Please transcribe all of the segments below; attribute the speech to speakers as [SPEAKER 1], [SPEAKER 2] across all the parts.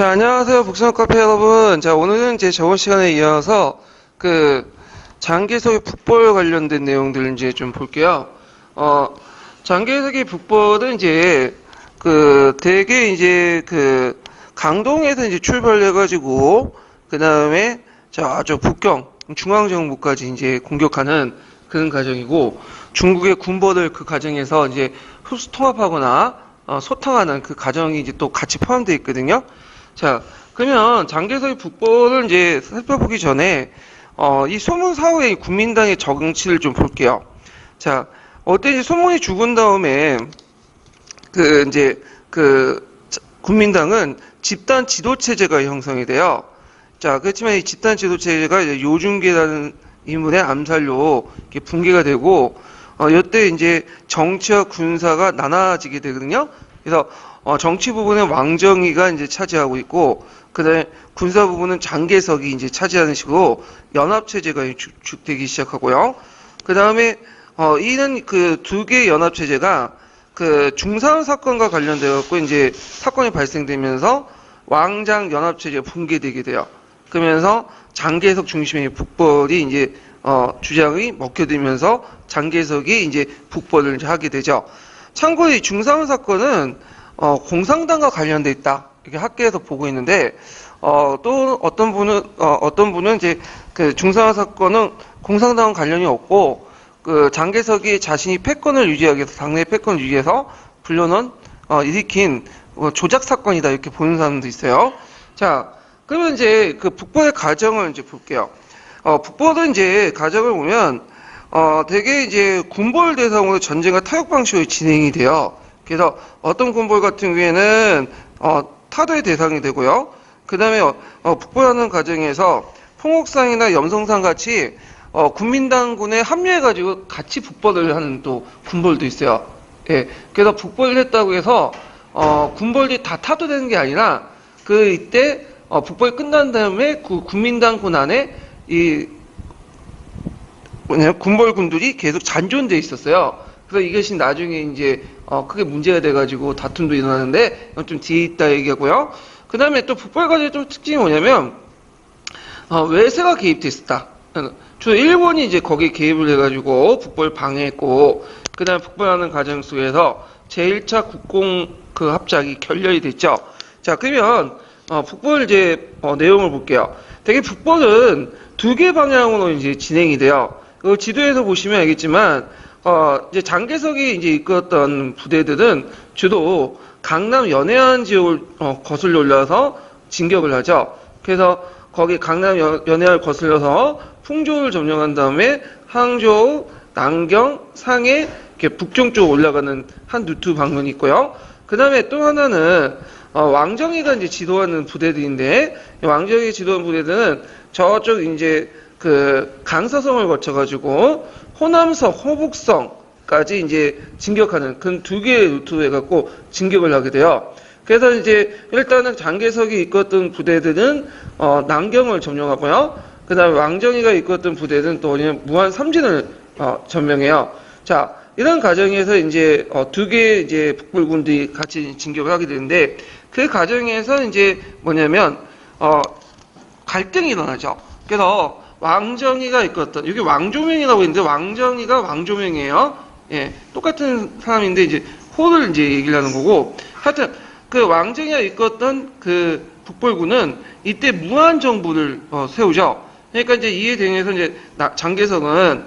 [SPEAKER 1] 자, 안녕하세요. 북스너 카페 여러분. 자, 오늘은 제 저번 시간에 이어서 장개석의 북벌 관련된 내용들 이제 좀 볼게요. 장개석의 북벌은 이제 대개 이제 강동에서 이제 출발해가지고 그 다음에 저 북경 중앙정부까지 이제 공격하는 그런 과정이고, 중국의 군벌을 그 과정에서 이제 흡수 통합하거나 소탕하는 그 과정이 이제 또 같이 포함되어 있거든요. 자, 그러면 장개석의 북벌을 이제 살펴보기 전에 이 소문 사후의 국민당의 정치를 좀 볼게요. 자, 이제 소문이 죽은 다음에 국민당은 집단 지도 체제가 형성이 돼요. 자, 그렇지만 이 집단 지도 체제가 이제 요중계라는 인물의 암살로 이렇게 붕괴가 되고, 이때 이제 정치와 군사가 나눠지게 되거든요. 그래서 정치 부분은 왕정이가 이제 차지하고 있고, 그다음에 군사 부분은 장개석이 이제 차지하는 식으로 연합 체제가 주축되기 시작하고요. 그다음에 이는 두 개의 연합 체제가 중사원 사건과 관련돼 갖고 이제 사건이 발생되면서 왕장 연합 체제가 붕괴되게 돼요. 그러면서 장개석 중심의 북벌이 이제 주장이 먹혀들면서 장개석이 이제 북벌을 이제 하게 되죠. 참고로 이 중사원 사건은 공산당과 관련돼 있다, 이렇게 학계에서 보고 있는데, 또 어떤 분은 이제 중사원 사건은 공산당과 관련이 없고, 장개석이 자신이 패권을 유지하기 위해서, 당내 패권을 유지해서 불려놓은 일으킨 조작 사건이다, 이렇게 보는 사람도 있어요. 자, 그러면 이제 북벌의 과정을 이제 볼게요. 북벌은 이제 과정을 보면 대개 이제 군벌 대상으로 전쟁과 타격 방식으로 진행이 돼요. 그래서 어떤 군벌 같은 경우에는 타도의 대상이 되고요. 그 다음에 북벌하는 과정에서 풍옥상이나 염성상 같이 국민당군에 합류해가지고 같이 북벌을 하는 또 군벌도 있어요. 예, 그래서 북벌을 했다고 해서 군벌이 다 타도되는 게 아니라 이때 북벌이 끝난 다음에 국민당군 안에 이 군벌군들이 계속 잔존돼 있었어요. 그래서 이것이 나중에 이제 크게 문제가 돼가지고 다툼도 일어나는데, 좀 뒤에 있다 얘기하고요. 그 다음에 또 북벌 과정의 좀 특징이 뭐냐면 외세가 개입돼 있었다. 주로 일본이 이제 거기에 개입을 해가지고 북벌 방해했고, 그 다음에 북벌하는 과정 속에서 제1차 국공 합작이 결렬이 됐죠. 자, 그러면 북벌 이제 내용을 볼게요. 되게 북벌은 두 개 방향으로 이제 진행이 돼요. 지도에서 보시면 알겠지만 이제 장개석이 이제 이끌었던 부대들은 주로 강남 연해안 지역을 거슬러 올라서 진격을 하죠. 그래서 거기 강남 연해안을 거슬러서 풍조를 점령한 다음에 항저우, 남경, 상해, 이렇게 북쪽 쪽으로 올라가는 한 루트 방면이 있고요. 그 다음에 또 하나는 왕정이가 이제 지도하는 부대들인데, 왕정이 지도하는 부대들은 저쪽 이제 강서성을 거쳐가지고 호남성, 호북성까지 이제 진격하는 그런 두 개의 루트로 해갖고 진격을 하게 돼요. 그래서 이제 일단은 장개석이 이끌었던 부대들은 남경을 점령하고요. 그 다음에 왕정이가 이끌었던 부대들은 또 무안 삼진을 점령해요. 자, 이런 과정에서 이제 두 개의 이제 북벌군들이 같이 진격을 하게 되는데, 그 과정에서 이제 뭐냐면 갈등이 일어나죠. 그래서 왕정이가 이끌었던, 여기 왕조명이라고 있는데 왕정이가 왕조명이에요. 예, 똑같은 사람인데 이제 호를 이제 얘기를 하는 거고, 하여튼 왕정이가 이끌었던 북벌군은 이때 무한 정부를 세우죠. 그러니까 이제 이에 대해서 이제 장개석은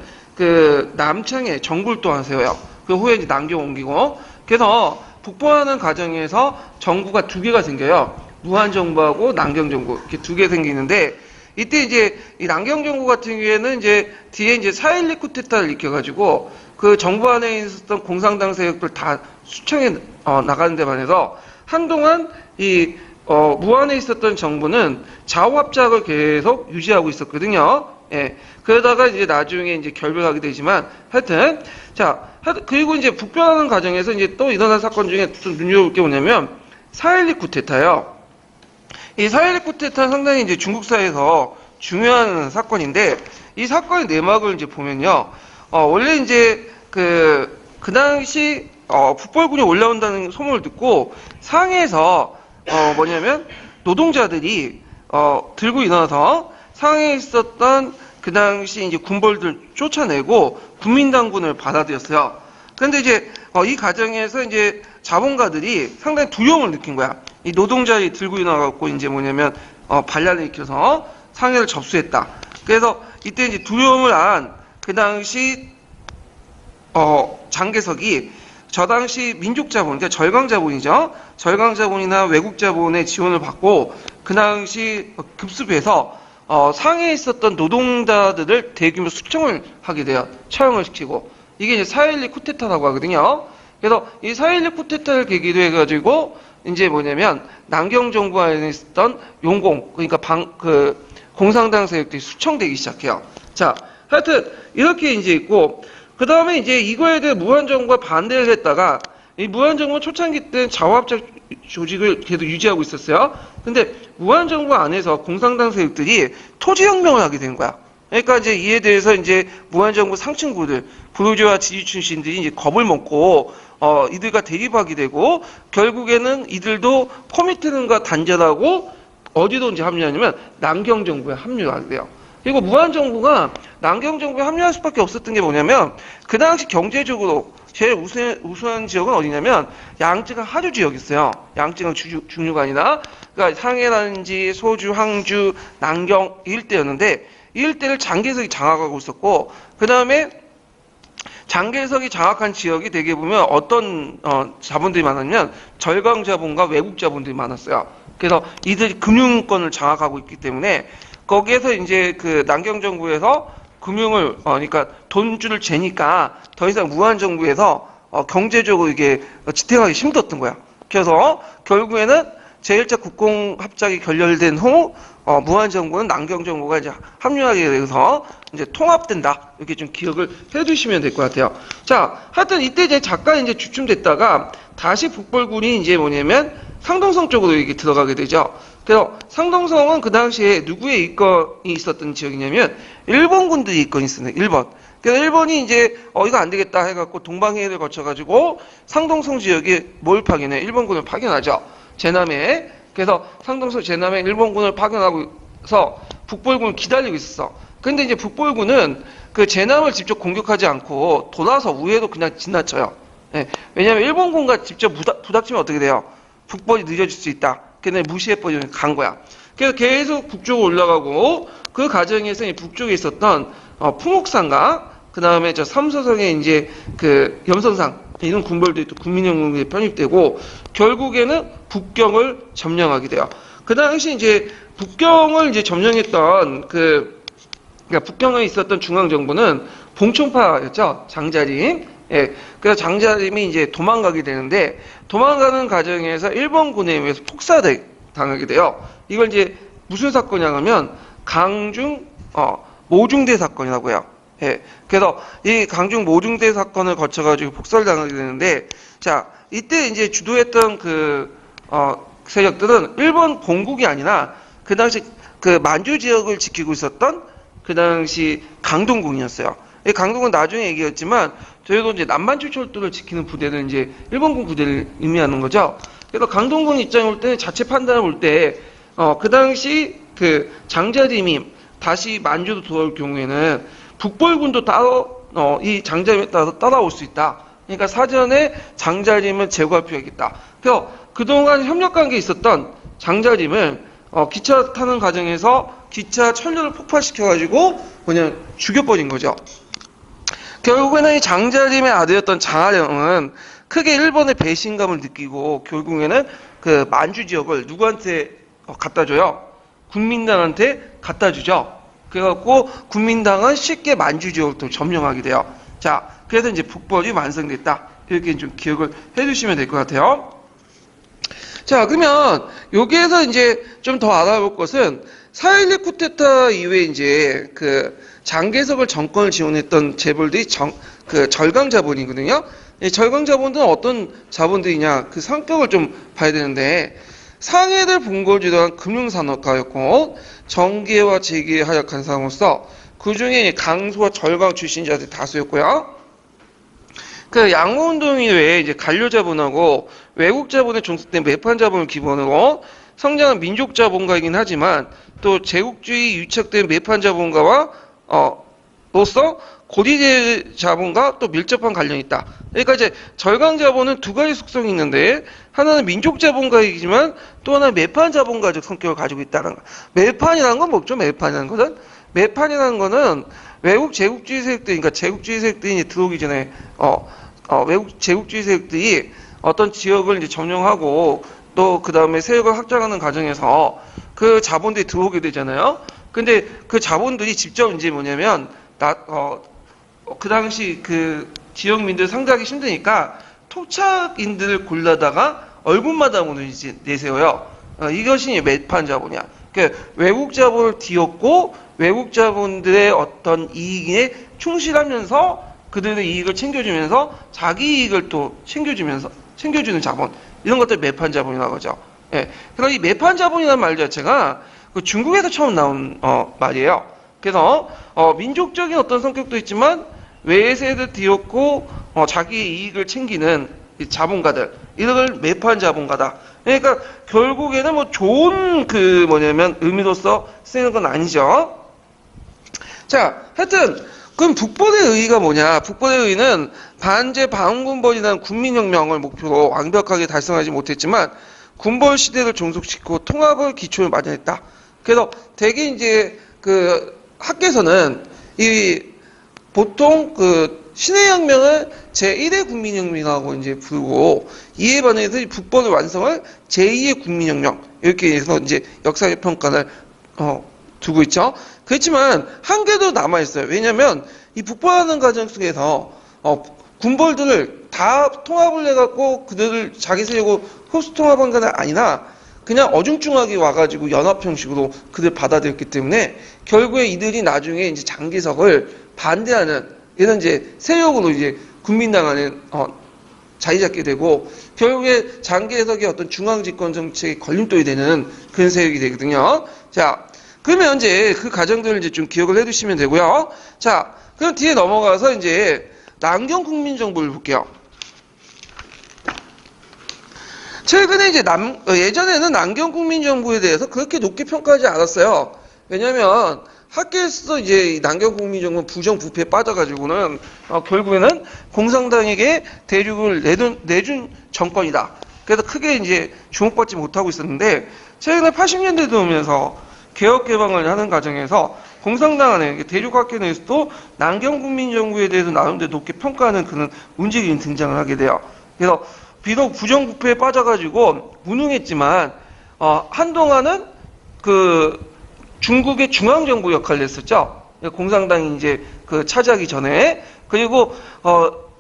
[SPEAKER 1] 남창에 정부를 또한 세워요. 그 후에 이제 남경 옮기고, 그래서 북벌하는 과정에서 정부가 두 개가 생겨요. 무한정부하고 남경정부, 이렇게 두 개 생기는데, 이때 이제 이 남경정부 같은 경우에는 이제 뒤에 이제 4.12 쿠데타를 일으켜가지고 그 정부 안에 있었던 공산당 세력들 다 수청해 나가는 데 반해서 한동안 이 무안에 있었던 정부는 좌우합작을 계속 유지하고 있었거든요. 예. 그러다가 이제 나중에 이제 결별하게 되지만, 하여튼, 자, 그리고 이제 북변하는 과정에서 이제 또 일어난 사건 중에 좀 눈여볼 게 뭐냐면, 4.12 쿠데타예요. 이 4.12 쿠데타는 상당히 이제 중국사에서 중요한 사건인데, 이 사건의 내막을 이제 보면요. 원래 이제 그 당시, 북벌군이 올라온다는 소문을 듣고, 상해에서, 뭐냐면, 노동자들이 들고 일어나서 상해에 있었던 그 당시 이제 군벌들 쫓아내고 국민당군을 받아들였어요. 그런데 이제 이 과정에서 이제 자본가들이 상당히 두려움을 느낀 거야. 이 노동자들이 들고 일어나갖고 이제 뭐냐면 반란을 일으켜서 상해를 접수했다. 그래서 이때 이제 두려움을 안 그 당시 장개석이 저 당시 민족자본, 그러니까 절강자본이죠. 절강자본이나 외국자본의 지원을 받고 그 당시 급습해서 상해에 있었던 노동자들을 대규모 수청을 하게 돼요. 처형을 시키고. 이게 이제 4.12 쿠데타라고 하거든요. 그래서 이 4.12 쿠데타를 계기로 해가지고 이제 뭐냐면 남경 정부 안에 있었던 용공, 그러니까 공산당 세력들이 수청되기 시작해요. 자, 하여튼 이렇게 이제 있고, 그 다음에 이제 이거에 대해 무한정부가 반대를 했다가, 이 무한정부는 초창기 때는 자화합작 조직을 계속 유지하고 있었어요. 근데 무한정부 안에서 공산당 세력들이 토지혁명을 하게 된 거야. 그러니까 이제 이에 대해서 이제 무한정부 상층부들, 부르주아 지지 출신들이 이제 겁을 먹고, 이들과 대립하게 되고, 결국에는 이들도 코미테른과 단절하고, 어디로 이제 합류하냐면, 남경정부에 합류하게 돼요. 그리고 무한정부가 남경정부에 합류할 수밖에 없었던 게 뭐냐면, 그 당시 경제적으로 제일 우수한 지역은 어디냐면, 양쯔강 하류 지역이었어요. 양쯔강 중류가 아니라, 그러니까 상해라든지 소주, 항주, 남경 일대였는데, 이 일대를 장개석이 장악하고 있었고, 그 다음에 장개석이 장악한 지역이 되게 보면 어떤 자본들이 많았냐면 절강자본과 외국자본들이 많았어요. 그래서 이들이 금융권을 장악하고 있기 때문에 거기에서 이제 그 남경정부에서 금융을 그러니까 돈줄을 재니까 더 이상 무한정부에서 경제적으로 이게 지탱하기 힘들었던 거야. 그래서 결국에는 제1차 국공합작이 결렬된 후 무한정부는 남경정부가 이제 합류하게 돼서 이제 통합된다. 이렇게 좀 기억을 해두시면 될 것 같아요. 자, 하여튼 이때 이제 잠깐 이제 주춤됐다가 다시 북벌군이 이제 뭐냐면 상동성 쪽으로 이렇게 들어가게 되죠. 그래서 상동성은 그 당시에 누구의 이권이 있었던 지역이냐면 일본군들이 이권이 있었는데 일본. 그래서 일본이 이제 이거 안 되겠다 해갖고 동방해협을 거쳐가지고 상동성 지역에 뭘 파견해? 일본군을 파견하죠. 제남에. 그래서 상동성 제남에 일본군을 파견하고서 북벌군을 기다리고 있었어. 근데 이제 북벌군은 그 제남을 직접 공격하지 않고 돌아서 우회로 그냥 지나쳐요. 네. 왜냐하면 일본군과 직접 부닥치면 어떻게 돼요? 북벌이 늦어질 수 있다. 걔네 무시해버리면 간 거야. 그래서 계속 북쪽으로 올라가고 그 과정에서 북쪽에 있었던 풍옥산과 그 다음에 저 삼서성에 이제 그 염선상 이런 군벌들이 또 국민영웅에 편입되고 결국에는 북경을 점령하게 돼요. 그 당시 이제 북경을 이제 점령했던 그러니까 북경에 있었던 중앙정부는 봉총파였죠. 장자림. 예. 그래서 장자림이 이제 도망가게 되는데 도망가는 과정에서 일본군에 의해서 폭사당하게 돼요. 이걸 이제 무슨 사건이냐 하면 강중 모중대 사건이라고 해요. 예. 그래서 이 강중 모중대 사건을 거쳐가지고 폭사를 당하게 되는데 자 이때 이제 주도했던 세력들은 일본 본국이 아니라 그 당시 그 만주 지역을 지키고 있었던 그 당시 강동군이었어요. 이 강동군 나중에 얘기했지만 저희도 이제 남만주 철도를 지키는 부대는 이제 일본군 부대를 의미하는 거죠. 그래서 강동군 입장에 볼 때 자체 판단을 볼 때 그 당시 그 장자림이 다시 만주로 돌아올 경우에는 북벌군도 따로 이 장자림에 따라서 따라올 수 있다. 그러니까 사전에 장자림을 제거할 필요가 있다. 그래서 그동안 협력관계에 있었던 장자림을 기차 타는 과정에서 기차 천류를 폭발시켜가지고 그냥 죽여버린 거죠. 결국에는 이 장자림의 아들이었던 장하령은 크게 일본의 배신감을 느끼고 결국에는 그 만주 지역을 누구한테 갖다 줘요? 국민당한테 갖다 주죠. 그래갖고 국민당은 쉽게 만주 지역을 또 점령하게 돼요. 자, 그래서 이제 북벌이 완성됐다. 이렇게 좀 기억을 해주시면 될 것 같아요. 자, 그러면 여기에서 이제 좀 더 알아볼 것은 4.12 쿠데타 이후에 이제 그 장개석을 정권을 지원했던 재벌들이 그 절강 자본이거든요. 이 절강 자본들은 어떤 자본들이냐 그 성격을 좀 봐야 되는데 상해를 본거지도한 금융산업가였고 정계와 재계에 활약한 사람으로서 그 중에 강소와 절강 출신자들이 다수였고요. 그 양모운동 이외에 이제 간료자본하고 외국 자본에 종속된 매판 자본을 기본으로 성장한 민족 자본가이긴 하지만 또 제국주의 유착된 매판 자본가와 로서 고리대 자본과 또 밀접한 관련이 있다. 그러니까 이제 절강 자본은 두 가지 속성이 있는데 하나는 민족 자본가이지만 또 하나는 매판 자본가적 성격을 가지고 있다는 거. 매판이라는 건 뭐죠? 매판이라는 것은 매판이라는 거는 외국 제국주의 세력들, 그러니까 제국주의 세력들이 이제 들어오기 전에 외국 제국주의 세력들이 어떤 지역을 이제 점령하고 또 그 다음에 세력을 확장하는 과정에서 그 자본들이 들어오게 되잖아요. 근데 그 자본들이 직접 이제 뭐냐면 그 당시 그 지역민들 상대하기 힘드니까 토착인들을 골라다가 얼굴마다 오는 이제 내세워요. 이것이 매판 자본이야. 그러니까 외국 자본을 뒤엎고 외국 자본들의 어떤 이익에 충실하면서 그들의 이익을 챙겨주면서 자기 이익을 또 챙겨주는 자본, 이런 것들 매판 자본이라고 하죠. 예. 그래서 이 매판 자본이라는 말 자체가 그 중국에서 처음 나온 말이에요. 그래서 민족적인 어떤 성격도 있지만 외세를 뒤엎고 자기 이익을 챙기는 이 자본가들, 이런 걸 매판 자본가다. 그러니까 결국에는 뭐 좋은 그 뭐냐면 의미로서 쓰는 건 아니죠. 자, 하여튼 그럼 북벌의 의의가 뭐냐? 북벌의 의의는 반제 반군벌이라는 국민혁명을 목표로 완벽하게 달성하지 못했지만 군벌 시대를 종속시키고 통합을 기초를 마련했다. 그래서 대개 이제 그 학계에서는 이 보통 그 신해혁명을 제1의 국민혁명이라고 이제 부르고 이에 반해서 북벌의 완성을 제2의 국민혁명, 이렇게 해서 이제 역사적 평가를 두고 있죠. 그렇지만 한계도 남아있어요. 왜냐면 이 북벌하는 과정 속에서 군벌들을 다 통합을 해갖고 그들을 자기 세력으로 흡수 통합한 건 아니라 그냥 어중중하게 와가지고 연합 형식으로 그들 받아들였기 때문에 결국에 이들이 나중에 이제 장기석을 반대하는 이런 이제 세력으로 이제 국민당 안에 자리 잡게 되고 결국에 장기석의 어떤 중앙집권 정책의 걸림돌이 되는 그런 세력이 되거든요. 자, 그러면 이제 그 과정들을 이제 좀 기억을 해두시면 되고요. 자, 그럼 뒤에 넘어가서 이제 남경 국민정부를 볼게요. 최근에 이제 예전에는 남경 국민정부에 대해서 그렇게 높게 평가하지 않았어요. 왜냐면 학계에서 이제 남경 국민정부는 부정부패에 빠져가지고는 결국에는 공산당에게 대륙을 내준 정권이다. 그래서 크게 이제 주목받지 못하고 있었는데 최근에 80년대 들어오면서 개혁 개방을 하는 과정에서 공산당 안에 대륙학계 내에서도 남경 국민정부에 대해서 나름대로 높게 평가하는 그런 움직임이 등장을 하게 돼요. 그래서 비록 부정부패에 빠져가지고 무능했지만 한동안은 그 중국의 중앙정부 역할을 했었죠. 공산당이 이제 그 차지하기 전에. 그리고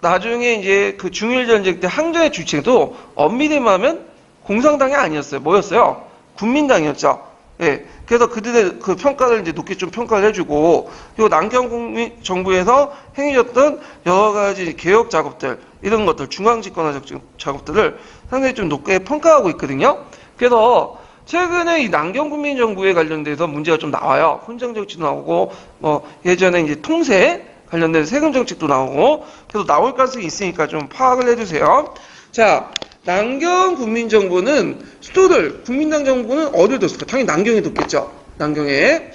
[SPEAKER 1] 나중에 이제 그 중일전쟁 때 항전의 주체도 엄밀히 말하면 공산당이 아니었어요. 뭐였어요? 국민당이었죠. 예. 그래서 그들의 그 평가를 이제 높게 좀 평가를 해주고, 그리고 남경 국민정부에서 행해졌던 여러 가지 개혁 작업들, 이런 것들, 중앙집권화적 작업들을 상당히 좀 높게 평가하고 있거든요. 그래서 최근에 이 남경 국민정부에 관련돼서 문제가 좀 나와요. 훈장 정치도 나오고, 예전에 이제 통세 관련된 세금 정책도 나오고, 그래서 나올 가능성이 있으니까 좀 파악을 해주세요. 자, 남경 국민정부는 수도를, 국민당 정부는 어딜 뒀을까? 당연히 남경에 뒀겠죠. 남경에.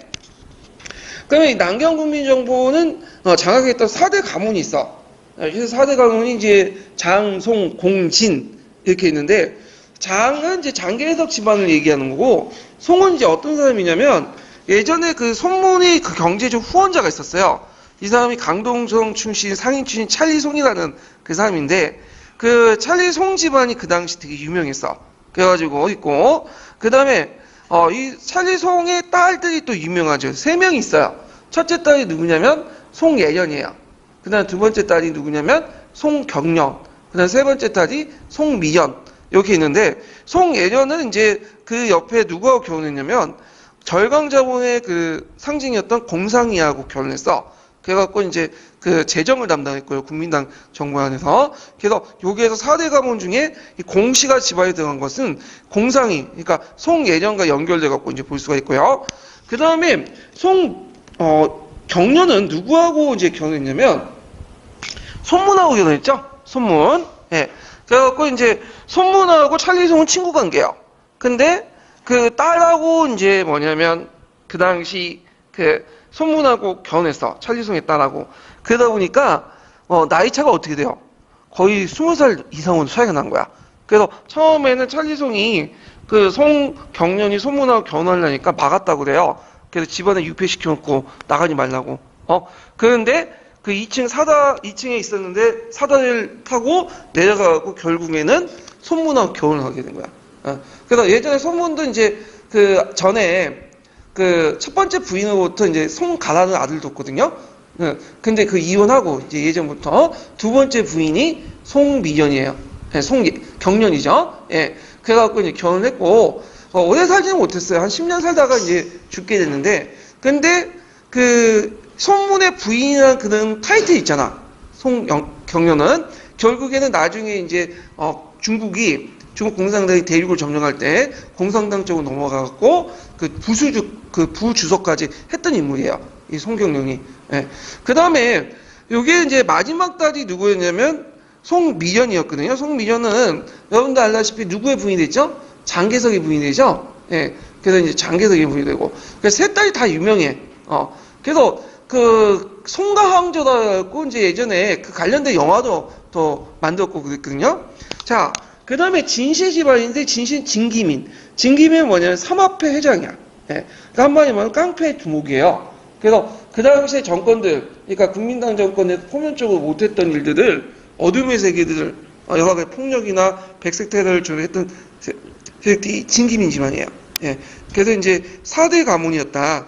[SPEAKER 1] 그러면 이 남경 국민정부는 장악했던 4대 가문이 있어. 그래서 4대 가문이 이제 장, 송, 공, 진 이렇게 있는데, 장은 이제 장계석 집안을 얘기하는 거고, 송은 이제 어떤 사람이냐면 예전에 그 손문의 그 경제적 후원자가 있었어요. 이 사람이 강동성 출신, 상인 출신 찰리송이라는 그 사람인데, 그 찰리송 집안이 그 당시 되게 유명했어. 그래가지고 있고, 그 다음에 이 찰리송의 딸들이 또 유명하죠. 3명이 있어요. 첫째 딸이 누구냐면 송예련이에요. 그 다음 두 번째 딸이 누구냐면 송경련. 그 다음 세 번째 딸이 송미연. 이렇게 있는데, 송예련은 이제 그 옆에 누구하고 결혼했냐면 절강자본의 그 상징이었던 공상이하고 결혼했어. 그래갖고 이제 그 재정을 담당했고요. 국민당 정부 안에서. 그래서 여기에서 4대 가문 중에 이 공씨가 집안에 들어간 것은 공상이, 그러니까 송예련과 연결돼갖고 이제 볼 수가 있고요. 그 다음에 경련은 누구하고 이제 결혼했냐면 손문하고 결혼했죠. 손문. 예. 그래갖고 이제 손문하고 찰리송은 친구 관계예요. 근데 그 딸하고 이제 뭐냐면 그 당시 그 손문하고 결혼했어. 찰리송의 딸하고. 그러다 보니까 나이 차가 어떻게 돼요? 거의 20살 이상은 차이가 난 거야. 그래서 처음에는 찰리송이 그 송경련이 손문하고 결혼하려니까 막았다고 그래요. 그래서 집안에 유폐시켜놓고 나가지 말라고. 그런데 그 2층에 있었는데 사다리를 타고 내려가고 결국에는 손문하고 결혼을 하게 된 거야. 그래서 예전에 손문도 이제 그 전에 그 첫 번째 부인으로부터 이제 송가라는 아들을 뒀거든요. 근데 그 이혼하고 이제 예전부터 두 번째 부인이 송미련이에요. 송경련이죠. 예. 그래갖고 이제 결혼했고, 오래 살지는 못했어요. 한 10년 살다가 이제 죽게 됐는데, 근데 그 손문의 부인이라는 그런 타이틀 있잖아. 송경련은 결국에는 나중에 이제 중국 공산당이 대륙을 점령할 때 공산당 쪽으로 넘어가갖고 그 부주석까지 했던 인물이에요. 이 송경련이. 예. 그 다음에 요게 이제 마지막 딸이 누구였냐면 송미련이었거든요. 송미련은 여러분도 알다시피 누구의 부인이 됐죠? 장개석의 부인이 되죠? 예. 그래서 이제 장개석의 부인이 되고. 그래서 세 딸이 다 유명해. 그래서 그 송가항저라고 이제 예전에 그 관련된 영화도 더 만들었고 그랬거든요. 자, 그 다음에 진실 집안인데 진기민. 진기민은 뭐냐면 삼합회 회장이야. 예. 그러니까 한마디로 말하면 깡패의 두목이에요. 그래서 그 당시에 정권들, 그러니까 국민당 정권에서 포면적으로 못했던 일들을 어둠의 세계들을 여러 가지 폭력이나 백색 테러를 조력했던 세력이 진기민 집안이에요. 예. 그래서 이제 4대 가문이었다.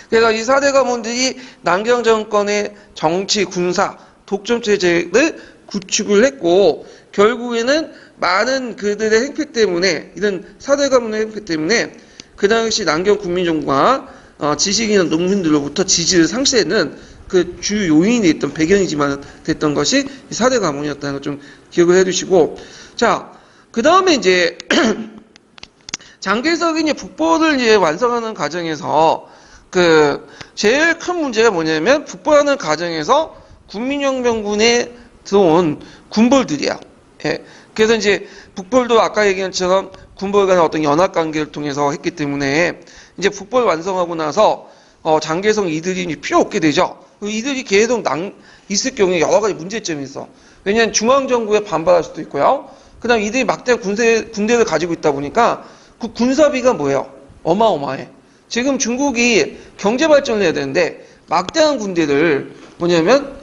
[SPEAKER 1] 그래서 이 4대 가문들이 남경 정권의 정치, 군사, 독점 체제를 구축을 했고 결국에는 많은 그들의 행패 때문에 이런 4대 가문의 행패 때문에 그 당시 남경 국민정부가 지식인이나 농민들로부터 지지를 상실하는 그 주 요인이 됐던 배경이지만 됐던 것이 4대 가문이었다는 걸 좀 기억을 해두시고 자, 그 다음에 이제 장개석이 이제 북벌을 이제 완성하는 과정에서 그 제일 큰 문제가 뭐냐면 북벌하는 과정에서 국민혁명군에 들어온 군벌들이야. 예. 그래서 이제 북벌도 아까 얘기한 것처럼 군벌 간의 어떤 연합 관계를 통해서 했기 때문에 이제 북벌 완성하고 나서 장개석 이들이 필요 없게 되죠. 이들이 계속 있을 경우에 여러 가지 문제점이 있어. 왜냐하면 중앙정부에 반발할 수도 있고요. 그 다음 이들이 막대한 군대를 가지고 있다 보니까 그 군사비가 뭐예요? 어마어마해. 지금 중국이 경제 발전을 해야 되는데 막대한 군대를 뭐냐면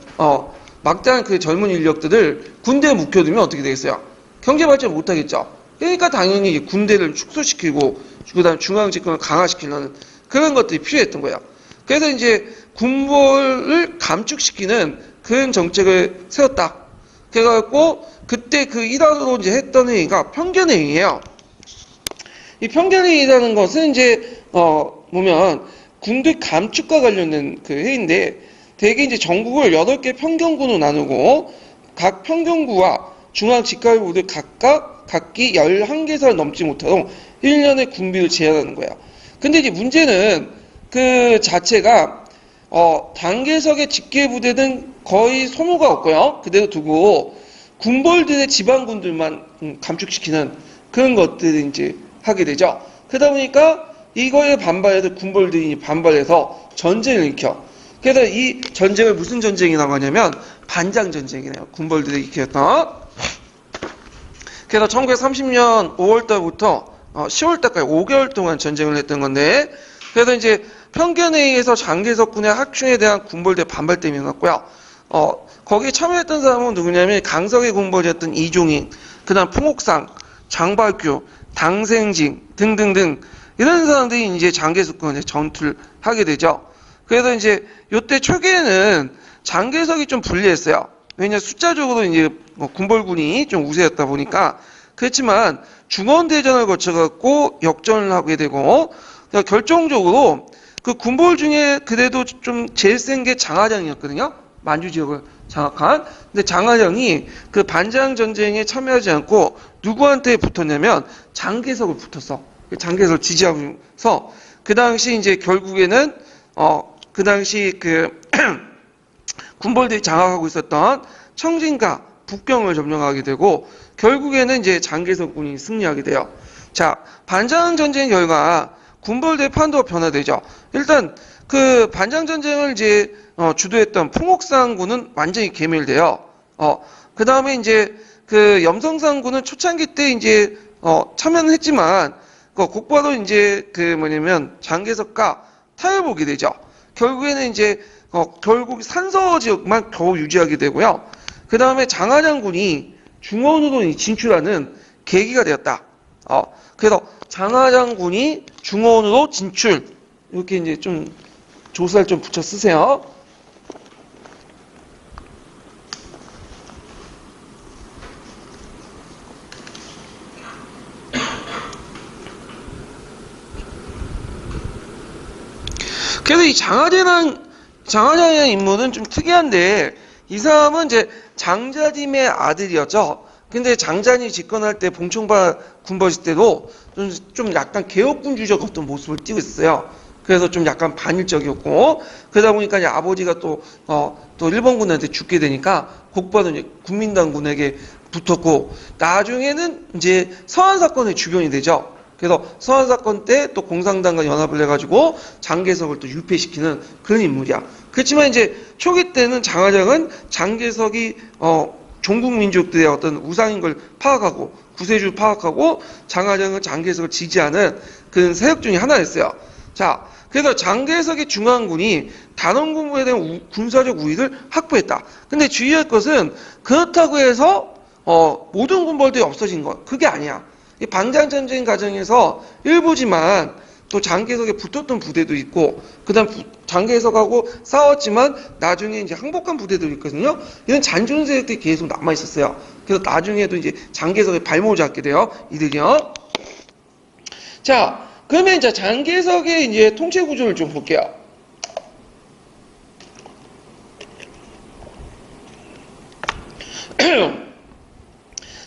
[SPEAKER 1] 막대한 그 젊은 인력들을 군대에 묵혀두면 어떻게 되겠어요? 경제 발전 못 하겠죠. 그러니까 당연히 군대를 축소시키고 그다음 중앙 집권을 강화시키려는 그런 것들이 필요했던 거예요. 그래서 이제 군벌을 감축시키는 그런 정책을 세웠다. 그래갖고 그때 그 일환으로 이제 했던 회의가 편견회의예요. 이 편견회의라는 것은 이제 보면 군대 감축과 관련된 그 회의인데 대개 이제 전국을 8개 편견구로 나누고 각 편견구와 중앙 직관부들 각기 11개설 넘지 못하도록 1년의 군비를 제한하는 거예요. 근데 이제 문제는 그 자체가 단계석의 직계부대는 거의 소모가 없고요. 그대로 두고 군벌들의 지방군들만 감축시키는 그런 것들을 이제 하게 되죠. 그러다 보니까 이거에 반발해서 군벌들이 반발해서 전쟁을 일으켜. 그래서 이 전쟁을 무슨 전쟁이라고 하냐면 반장전쟁이네요. 군벌들이 일으켰던. 그래서 1930년 5월달부터 10월달까지 5개월 동안 전쟁을 했던 건데 그래서 이제 편견회의에서 장개석 군의 학충에 대한 군벌대 반발 때문에 일어났고요. 거기에 참여했던 사람은 누구냐면 강석의 군벌이었던 이종인, 그 다음 풍옥상, 장발규, 당생징 등등등 이런 사람들이 이제 장개석 군에 전투를 하게 되죠. 그래서 이제 요때 초기에는 장개석이 좀 불리했어요. 왜냐 숫자적으로 이제 군벌군이 좀 우세였다 보니까 그렇지만 중원대전을 거쳐갖고 역전을 하게 되고 결정적으로 그 군벌 중에 그래도 좀 제일 센 게 장하장이었거든요. 만주 지역을 장악한. 근데 장하장이 그 반장 전쟁에 참여하지 않고 누구한테 붙었냐면 장개석을 붙었어. 장개석을 지지하면서 그 당시 이제 결국에는 그 당시 그 군벌들이 장악하고 있었던 청진가 북경을 점령하게 되고 결국에는 이제 장개석군이 승리하게 돼요. 자, 반장전쟁 결과 군벌대의 판도가 변화되죠. 일단 그 반장전쟁을 이제 주도했던 풍옥상군은 완전히 괴멸돼요. 그 다음에 이제 그 염성상군은 초창기 때 이제 참여는 했지만 곧바로 이제 그 뭐냐면 장개석과 타협하게 되죠. 결국에는 이제 결국 산서 지역만 겨우 유지하게 되고요. 그 다음에 장하장군이 중원으로 진출하는 계기가 되었다. 그래서 장하장군이 중원으로 진출, 이렇게 이제 좀 조사를 좀 붙여 쓰세요. 그래서 이 장하장이라는 인물은 좀 특이한데, 이 사람은 이제 장자님의 아들이었죠. 근데 장자님이 집권할 때 봉총파 군벌시 때도 좀 약간 개혁군주적 어떤 모습을 띠고 있어요. 그래서 좀 약간 반일적이었고, 그러다 보니까 이제 아버지가 또 일본군한테 죽게 되니까 곧바로 이제 국민당군에게 붙었고, 나중에는 이제 서한사건의 주변이 되죠. 그래서 서한사건 때 또 공산당과 연합을 해가지고 장개석을 또 유폐시키는 그런 인물이야. 그렇지만 이제 초기 때는 장하장은 장개석이 종국민족들의 어떤 우상인 걸 파악하고 구세주를 파악하고 장하장은 장개석을 지지하는 그런 세력 중에 하나였어요. 자, 그래서 장개석의 중앙군이 단원군부에 대한 군사적 우위를 확보했다. 근데 주의할 것은 그렇다고 해서 모든 군벌들이 없어진 것, 그게 아니야. 이 반장전쟁 과정에서 일부지만 또 장개석에 붙었던 부대도 있고, 그 다음 장개석하고 싸웠지만 나중에 이제 항복한 부대도 있거든요. 이런 잔존 세력들이 계속 남아 있었어요. 그래서 나중에도 이제 장개석의 발목을 잡게 돼요. 이들이요. 자, 그러면 이제 장개석의 이제 통치 구조를 좀 볼게요.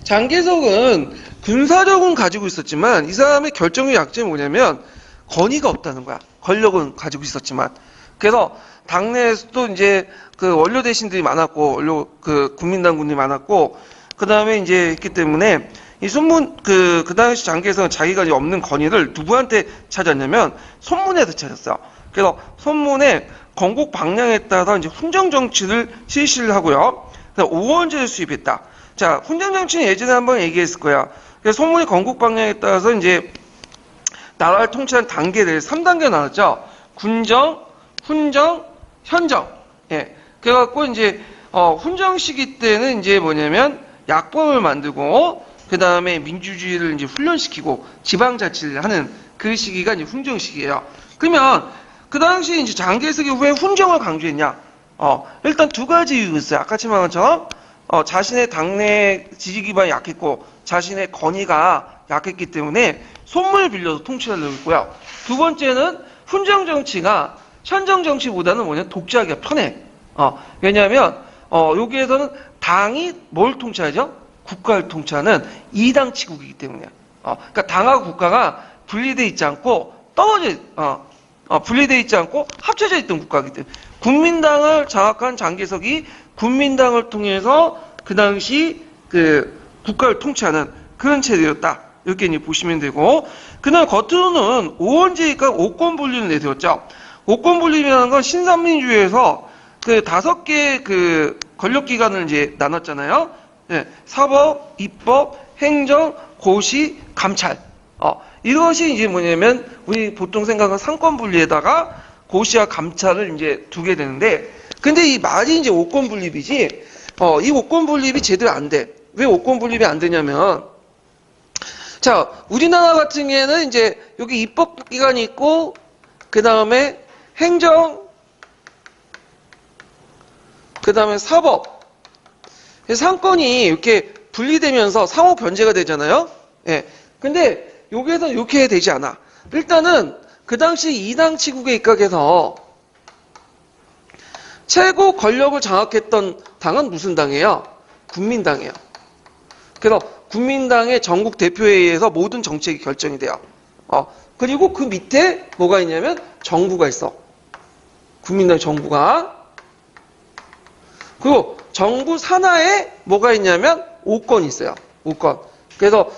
[SPEAKER 1] 장개석은 군사력은 가지고 있었지만 이 사람의 결정의 약점이 뭐냐면 권위가 없다는 거야. 권력은 가지고 있었지만. 그래서 당내에서도 이제 그 원료 대신들이 많았고, 그 국민당군이 많았고, 그 다음에 이제 있기 때문에 이 그 당시 장개석은 자기가 없는 권위를 누구한테 찾았냐면 손문에서 찾았어요. 그래서 손문에 건국 방향에 따라서 이제 훈정 정치를 실시를 하고요. 그래서 오원제를 수입했다. 자, 훈정 정치는 예전에 한번 얘기했을 거야. 그래서 손문의 건국 방향에 따라서 이제 나라를 통치하는 단계를 3단계 나눴죠. 군정, 훈정, 현정. 예. 그래갖고 이제 훈정 시기 때는 이제 뭐냐면 약법을 만들고 그 다음에 민주주의를 이제 훈련시키고 지방자치를 하는 그 시기가 이제 훈정 시기예요. 그러면 그 당시 이제 장개석이 왜 훈정을 강조했냐? 일단 두 가지 이유가 있어요. 아까 말한 것처럼 자신의 당내 지지 기반이 약했고 자신의 권위가 약했기 때문에 손문을 빌려서 통치하려고 했고요. 두 번째는 훈정 정치가 현정 정치보다는 독재하기가 편해. 왜냐하면 여기에서는 당이 뭘 통치하죠? 국가를 통치하는 이당 치국이기 때문에. 그러니까 당하고 국가가 분리되어 있지 않고 분리되어 있지 않고 합쳐져 있던 국가이기 때문에 국민당을 장악한 장개석이 국민당을 통해서 그 당시 그 국가를 통치하는 그런 체제였다. 이렇게 이제 보시면 되고, 그날 겉으로는 오원제니까 오권 분리를 내세웠죠. 오권 분리라는 건 신삼민주의에서 그 5개 그 권력기관을 이제 나눴잖아요. 네, 사법, 입법, 행정, 고시, 감찰. 이것이 이제 뭐냐면 우리 보통 생각하는 상권 분리에다가 고시와 감찰을 이제 두게 되는데, 근데 이 말이 이제 오권 분립이지, 이 오권 분립이 제대로 안 돼. 왜 오권 분립이 안 되냐면, 자, 우리나라 같은 경우에는 이제 여기 입법기관이 있고, 그 다음에 행정, 그 다음에 사법. 상권이 이렇게 분리되면서 상호 견제가 되잖아요? 예. 근데 여기에서 이렇게 되지 않아. 일단은 그 당시 이당 치국에 입각해서 최고 권력을 장악했던 당은 무슨 당이에요? 국민당이에요. 그래서 국민당의 전국 대표회의에서 모든 정책이 결정이 돼요. 그리고 그 밑에 뭐가 있냐면 정부가 있어. 국민당 정부가. 그리고 정부 산하에 뭐가 있냐면 5권이 있어요. 5권. 그래서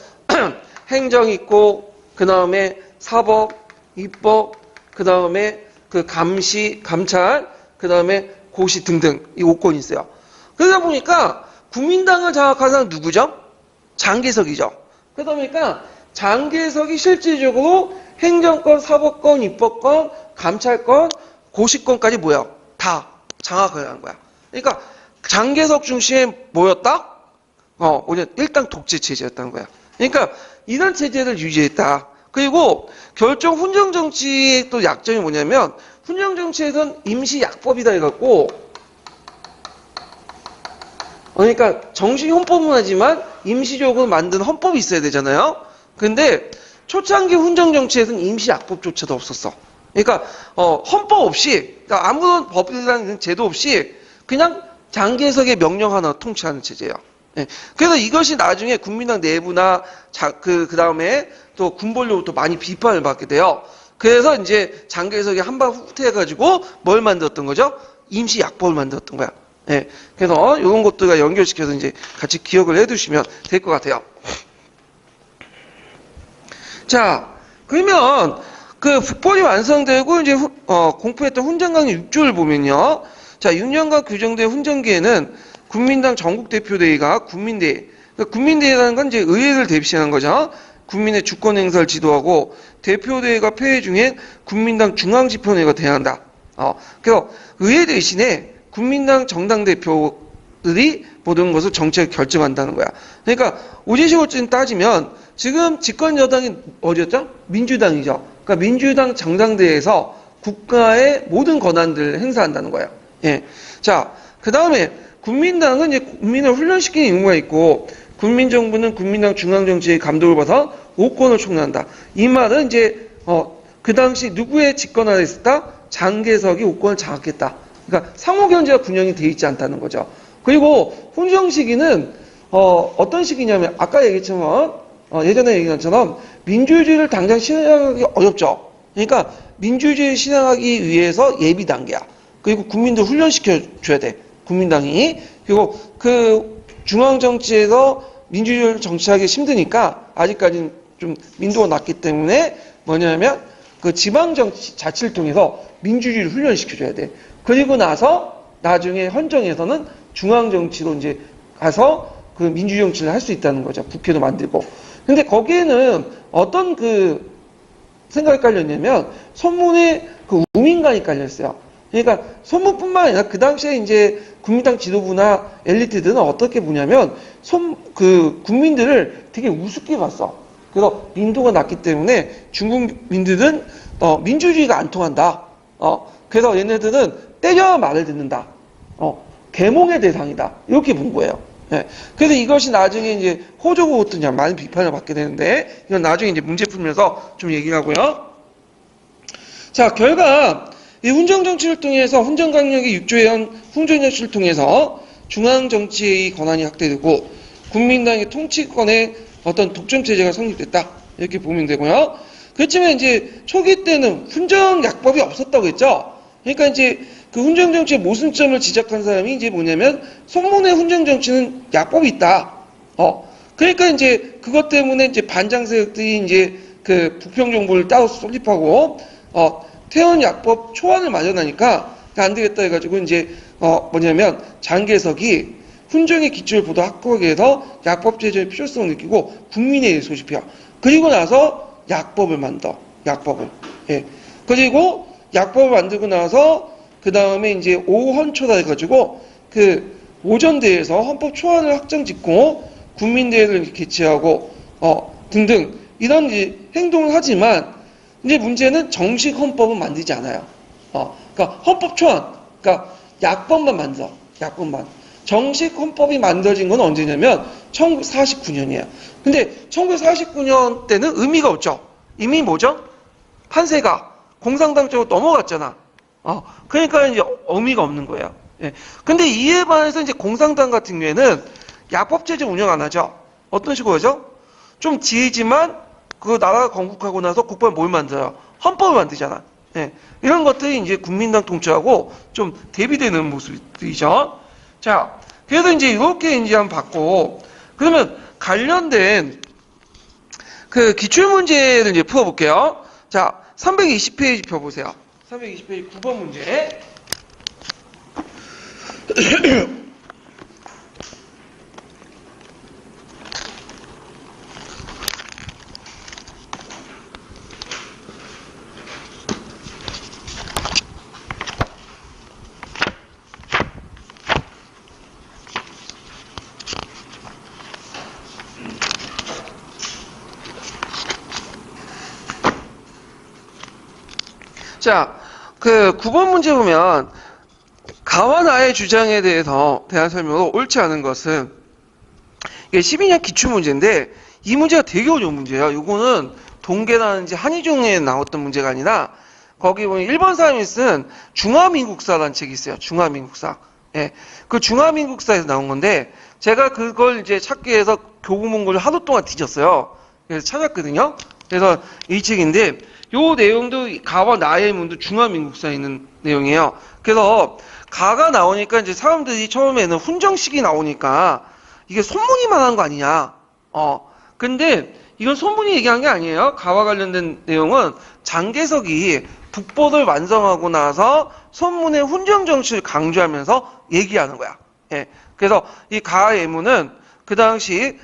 [SPEAKER 1] 행정 있고, 그 다음에 사법, 입법, 그 다음에 그 감시, 감찰, 그 다음에 고시 등등 이 5권이 있어요. 그러다 보니까 국민당을 장악한 사람은 누구죠? 장개석이죠. 그러다 보니까 장개석이 실질적으로 행정권, 사법권, 입법권, 감찰권, 고시권까지 뭐예요? 다 장악을 한 거야. 그러니까 장개석 중심에 뭐였다? 오늘 일당 독재 체제였다는 거야. 그러니까 이런 체제를 유지했다. 그리고 결정 훈정 정치의 또 약점이 뭐냐면 훈정 정치에서는 임시 약법이다 해갖고 그러니까 정식 헌법은 하지만 임시적으로 만든 헌법이 있어야 되잖아요. 근데 초창기 훈정 정치에서는 임시 약법조차도 없었어. 그러니까 헌법 없이 그러니까 아무런 법이라는 제도 없이 그냥 장개석의 명령 하나 통치하는 체제예요. 예. 그래서 이것이 나중에 국민당 내부나 그 다음에 또 군벌로부터 많이 비판을 받게 돼요. 그래서 이제 장개석이 한방 후퇴해가지고 뭘 만들었던 거죠? 임시 약법을 만들었던 거야. 예. 그래서 이런 것들과 연결시켜서 이제 같이 기억을 해두시면 될 것 같아요. 자, 그러면 그 북벌이 완성되고 이제 공포했던 훈장강령 6조를 보면요. 자, 6년간 규정된 훈장기에는 국민당 전국대표대회가 국민대회. 그러니까 국민대회라는 건 이제 의회를 대표하는 거죠. 국민의 주권 행사를 지도하고 대표대회가 폐회 중에 국민당 중앙집행회가 대항한다. 그래서 의회 대신에 국민당 정당 대표들이 모든 것을 정책을 결정한다는 거야. 그러니까 우리식으로 따지면 지금 집권 여당이 어디였죠? 민주당이죠. 그러니까 민주당 정당대회에서 국가의 모든 권한들을 행사한다는 거예요. 예. 자, 그 다음에 국민당은 이제 국민을 훈련시키는 임무가 있고 국민정부는 국민당 중앙정치의 감독을 받아 5권을 총괄한다. 이 말은 이제 그 당시 누구의 집권 아래 있었다? 장개석이 5권을 장악했다. 그러니까 상호견제가 군영이 돼 있지 않다는 거죠. 그리고 훈정 시기는 어떤 시기냐면 아까 얘기했지만 예전에 얘기한 것처럼 민주주의를 당장 실행하기 어렵죠. 그러니까 민주주의를 실행하기 위해서 예비 단계야. 그리고 국민들 훈련시켜줘야 돼. 국민당이. 그리고 그 중앙정치에서 민주주의를 정치하기 힘드니까 아직까지는 좀 민도가 낮기 때문에 뭐냐면 그 지방정치 자치를 통해서 민주주의를 훈련시켜줘야 돼. 그리고 나서 나중에 헌정에서는 중앙정치로 이제 가서 그 민주정치를 할 수 있다는 거죠. 국회도 만들고. 근데 거기에는 어떤 그 생각이 깔렸냐면 선문에 그 우민관이 깔렸어요. 그러니까 선문뿐만 아니라 그 당시에 이제 국민당 지도부나 엘리트들은 어떻게 보냐면 국민들을 되게 우습게 봤어. 그래서 민도가 낮기 때문에 중국민들은 민주주의가 안 통한다. 그래서 얘네들은 때려야 말을 듣는다. 계몽의 대상이다. 이렇게 본 거예요. 예. 그래서 이것이 나중에 이제 호조고 어떠냐 많은 비판을 받게 되는데 이건 나중에 이제 문제 풀면서 좀 얘기하고요. 자, 결과 이 훈정정치를 통해서 훈정강령의 6조에 한 훈정정치를 통해서 중앙정치의 권한이 확대되고 국민당의 통치권의 어떤 독점체제가 성립됐다. 이렇게 보면 되고요. 그렇지만 이제 초기 때는 훈정약법이 없었다고 했죠. 그러니까 이제 그 훈정정치의 모순점을 지적한 사람이 이제 뭐냐면 성문의 훈정정치는 약법이 있다. 그러니까 이제 그것 때문에 이제 반장 세력들이 이제 그 부평정보를 따로 설립하고 태원약법 초안을 마련하니까 안 되겠다 해가지고 이제 뭐냐면 장개석이 훈정의 기초를 보다 확고하게 해서 약법 제정의 필요성을 느끼고 국민회의를 소집해요. 그리고 나서 약법을 만들어. 약법을. 예. 그리고 약법을 만들고 나서 그 다음에 이제 오헌초다 해가지고 그 오전대에서 헌법 초안을 확정 짓고 국민대회를 개최하고 등등 이런 행동을 하지만 이제 문제는 정식 헌법은 만들지 않아요. 그러니까 헌법 초안, 그러니까 약법만 만들어. 약법만. 정식 헌법이 만들어진 건 언제냐면 1949년이에요. 근데 1949년 때는 의미가 없죠. 이미 뭐죠? 판세가 공산당 쪽으로 넘어갔잖아. 그러니까 이제 의미가 없는 거예요. 예. 근데 이에 반해서 이제 공산당 같은 경우에는 약법제재 운영 안 하죠. 어떤 식으로 하죠? 좀 지지만 그 나라가 건국하고 나서 국방을 뭘 만들어요? 헌법을 만들잖아. 예. 이런 것들이 이제 국민당 통치하고 좀 대비되는 모습이죠. 자, 그래서 이제 이렇게 이제 한번 봤고, 그러면 관련된 그 기출문제를 이제 풀어볼게요. 자, 320페이지 펴보세요. 320페이지 9번 문제. 자, 그 9번 문제 보면 가와 나의 주장에 대해서 대한 설명으로 옳지 않은 것은 이게 12년 기출문제인데 이 문제가 되게 어려운 문제예요. 이거는 동계라든지 한의중에 나왔던 문제가 아니라 거기 보면 1번 사람이 쓴 중화민국사라는 책이 있어요. 중화민국사. 예. 그 중화민국사에서 나온 건데 제가 그걸 이제 찾기 위해서 교보문고를 하루 동안 뒤졌어요. 그래서 찾았거든요. 그래서 이 책인데 요 내용도 가와 나의 문도 중화민국사에 있는 내용이에요. 그래서 가가 나오니까 이제 사람들이 처음에는 훈정식이 나오니까 이게 손문이만 한 거 아니냐. 근데 이건 손문이 얘기한 게 아니에요. 가와 관련된 내용은 장개석이 북보를 완성하고 나서 손문의 훈정 정치를 강조하면서 얘기하는 거야. 예. 그래서 이 가의 예문은 그 당시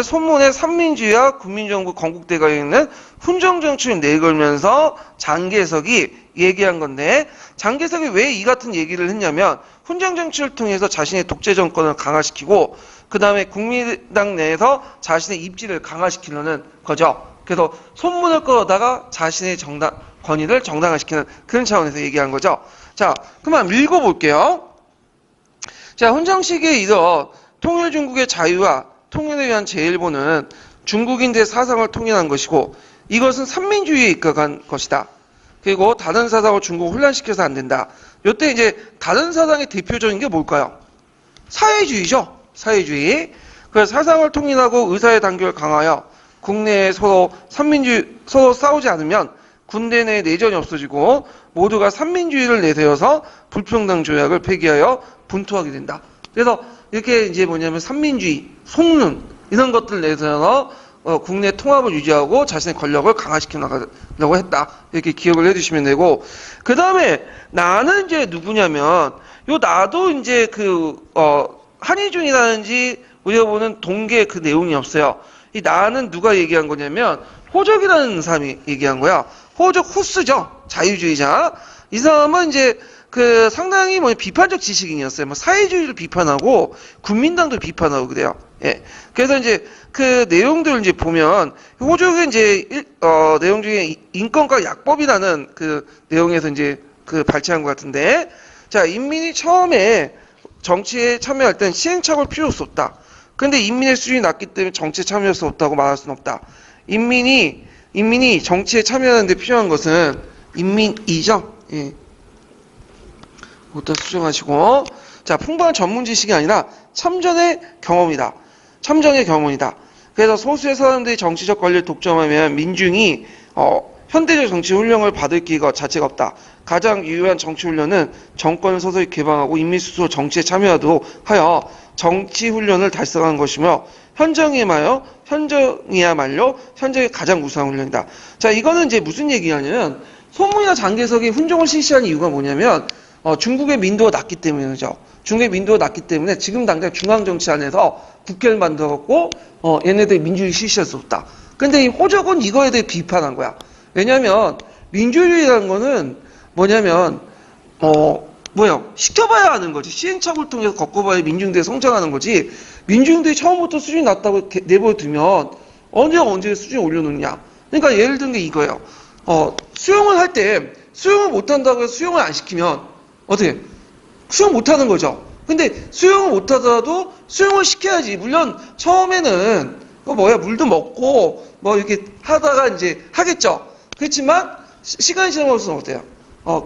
[SPEAKER 1] 손문의 삼민주의와 국민정부 건국대가에 있는 훈정정치를 내걸면서 장개석이 얘기한 건데, 장개석이 왜 이 같은 얘기를 했냐면, 훈정정치를 통해서 자신의 독재정권을 강화시키고, 그 다음에 국민당 내에서 자신의 입지를 강화시키려는 거죠. 그래서 손문을 끌어다가 자신의 권위를 정당화시키는 그런 차원에서 얘기한 거죠. 자, 그만 읽어볼게요. 자, 훈정시기에 이어 통일중국의 자유와 통일에 위한 제1보는 중국인들의 사상을 통일한 것이고 이것은 삼민주의에 입각한 것이다. 그리고 다른 사상을 중국을 혼란시켜서 안 된다. 이때 이제 다른 사상의 대표적인 게 뭘까요? 사회주의죠. 사회주의. 그래서 사상을 통일하고 의사의 단결을 강화하여 국내에 서로 싸우지 않으면 군대 내 내전이 없어지고 모두가 삼민주의를 내세워서 불평등 조약을 폐기하여 분투하게 된다. 그래서 이렇게 이제 삼민주의, 속론 이런 것들을 내세워서 국내 통합을 유지하고 자신의 권력을 강화시켜 나가려고 했다. 이렇게 기억을 해주시면 되고, 그 다음에 나는 이제 누구냐면 요 나도 이제 한의중이라든지 우리가 보는 동계 그 내용이 없어요. 이 나는 누가 얘기한 거냐면 호적이라는 사람이 얘기한 거야. 호적 후스죠. 자유주의자. 이 사람은 이제 상당히 비판적 지식인이었어요. 사회주의를 비판하고 국민당도 비판하고 그래요. 예. 그래서 이제 그 내용들을 이제 보면 호적의 이제 내용 중에 인권과 약법이라는 그 내용에서 이제 발췌한 것 같은데, 자, 인민이 처음에 정치에 참여할 땐 시행착오를 필요 없다. 그런데 인민의 수준이 낮기 때문에 정치에 참여할 수 없다고 말할 수는 없다. 인민이 정치에 참여하는 데 필요한 것은 인민이죠. 예. 그것도 수정하시고, 자, 풍부한 전문 지식이 아니라 참전의 경험이다. 참정의 경험이다. 그래서 소수의 사람들이 정치적 권리를 독점하면 민중이 현대적 정치 훈련을 받을 기회가 자체가 없다. 가장 유효한 정치 훈련은 정권을 서서히 개방하고 인민 스스로 정치에 참여하도록 하여 정치 훈련을 달성하는 것이며 현정이야말로 현정의 가장 우수한 훈련이다. 자, 이거는 이제 무슨 얘기냐면 손문이나 장개석이 훈정을 실시한 이유가 뭐냐면 중국의 민도가 낮기 때문이죠. 중국의 민도가 낮기 때문에 지금 당장 중앙정치 안에서 국회를 만들었고 얘네들이 민주주의 실시할 수 없다. 근데 이 호적은 이거에 대해 비판한 거야. 왜냐면 민주주의라는 거는 뭐냐면 시켜봐야 하는 거지. 시행착오를 통해서 겪어봐야 민중들이 성장하는 거지. 민중들이 처음부터 수준이 낮다고 내버려두면 언제 수준이 올려놓냐. 그러니까 예를 든 게 이거예요. 수용을 할 때 수용을 못한다고 해서 수용을 안 시키면 어떻게? 수용 못하는 거죠. 근데 수용을 못하더라도 수용을 시켜야지. 물론 처음에는 물도 먹고 이렇게 하다가 이제 하겠죠. 그렇지만 시간이 지나면서 어때요?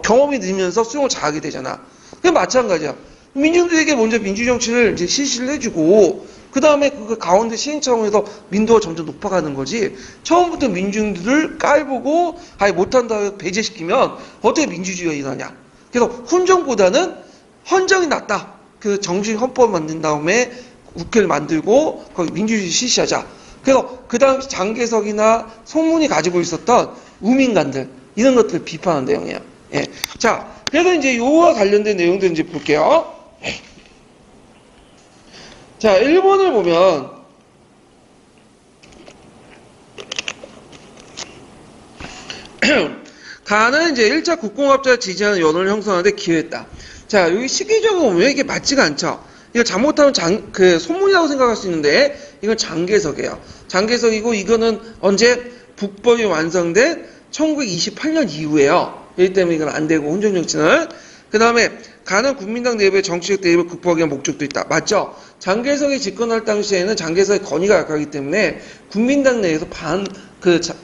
[SPEAKER 1] 경험이 늘면서 수용을 잘하게 되잖아. 그게 마찬가지야. 민중들에게 먼저 민주정치를 이제 실시를 해주고 그 다음에 그 가운데 시행착오에서 민도가 점점 높아가는 거지. 처음부터 민중들을 깔보고 못한다고 배제시키면 어떻게 민주주의가 일어나냐. 그래서 훈정보다는 헌정이 낫다. 그 정식 헌법 만든 다음에 국회를 만들고 거기 민주주의 실시하자. 그래서 그 당시 장개석이나 송문이 가지고 있었던 우민관들 이런 것들을 비판한 내용이에요. 예. 자, 그래서 이제 요와 관련된 내용들 이제 볼게요. 자, 1번을 보면 가는 이제 1차 국공합작을 지지하는 여론을 형성하는데 기여했다. 자, 여기 시기적으로 보면 이게 맞지가 않죠. 이거 잘못하면 소문이라고 생각할 수 있는데 이건 장개석이에요. 장개석이고 이거는 언제 북법이 완성된 1928년 이후에요. 그렇기 때문에 이건 안 되고 혼전정치는. 그 다음에 가는 국민당 내부의 정치적 대립을 극복하기 위한 목적도 있다. 맞죠? 장개석이 집권할 당시에는 장개석의 권위가 약하기 때문에 국민당 내에서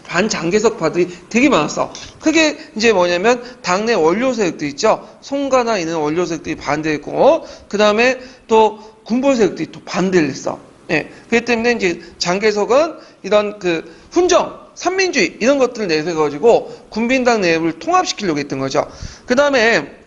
[SPEAKER 1] 반장개석파들이 되게 많았어. 그게 이제 뭐냐면 당내 원료 세력도 있죠. 송가나 이런 원료 세력들이 반대했고, 그 다음에 또 군벌 세력들이 또 반대를 했어. 예. 그렇기 때문에 이제 장개석은 이런 훈정, 삼민주의 이런 것들을 내세워가지고 국민당 내부를 통합시키려고 했던 거죠. 그 다음에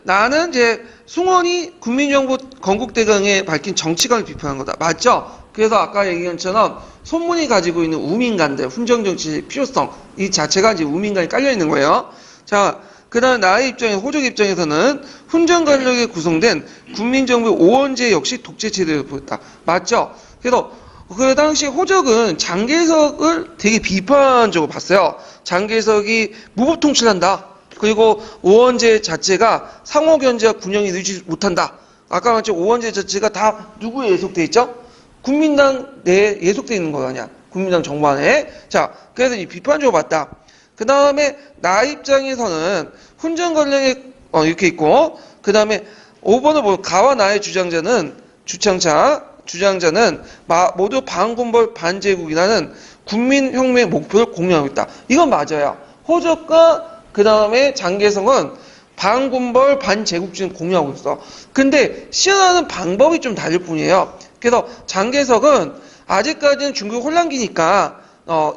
[SPEAKER 1] 나는 이제 숭원이 국민정부 건국대강에 밝힌 정치관을 비판한 거다. 맞죠? 그래서 아까 얘기한 것처럼 손문이 가지고 있는 우민관들, 훈정정치의 필요성, 이 자체가 이제 우민관이 깔려있는 거예요. 자, 그 다음 나의 호적 입장에서는 훈정 권력에 구성된 국민정부의 오원제 역시 독재체제를 보였다. 맞죠? 그래서 그 당시 호적은 장개석을 되게 비판적으로 봤어요. 장개석이 무법통치한다. 그리고 오원제 자체가 상호견제와 군영이 이루지 못한다. 아까 말했죠. 오원제 자체가 다 누구에 예속돼 있죠? 국민당 내에 예속돼 있는 거 아니야. 국민당 정부 안에. 자, 그래서 이 비판적으로 봤다. 그 다음에 나 입장에서는 훈정 권력에 이렇게 있고, 그 다음에 5번을 보면 가와 나의 주장자는 모두 반군벌 반제국이라는 국민혁명의 목표를 공유하고 있다. 이건 맞아요. 호적과 그 다음에 장개석은 반군벌 반제국주의를 공유하고 있어. 근데 시행하는 방법이 좀 다를 뿐이에요. 그래서 장개석은 아직까지는 중국 혼란기니까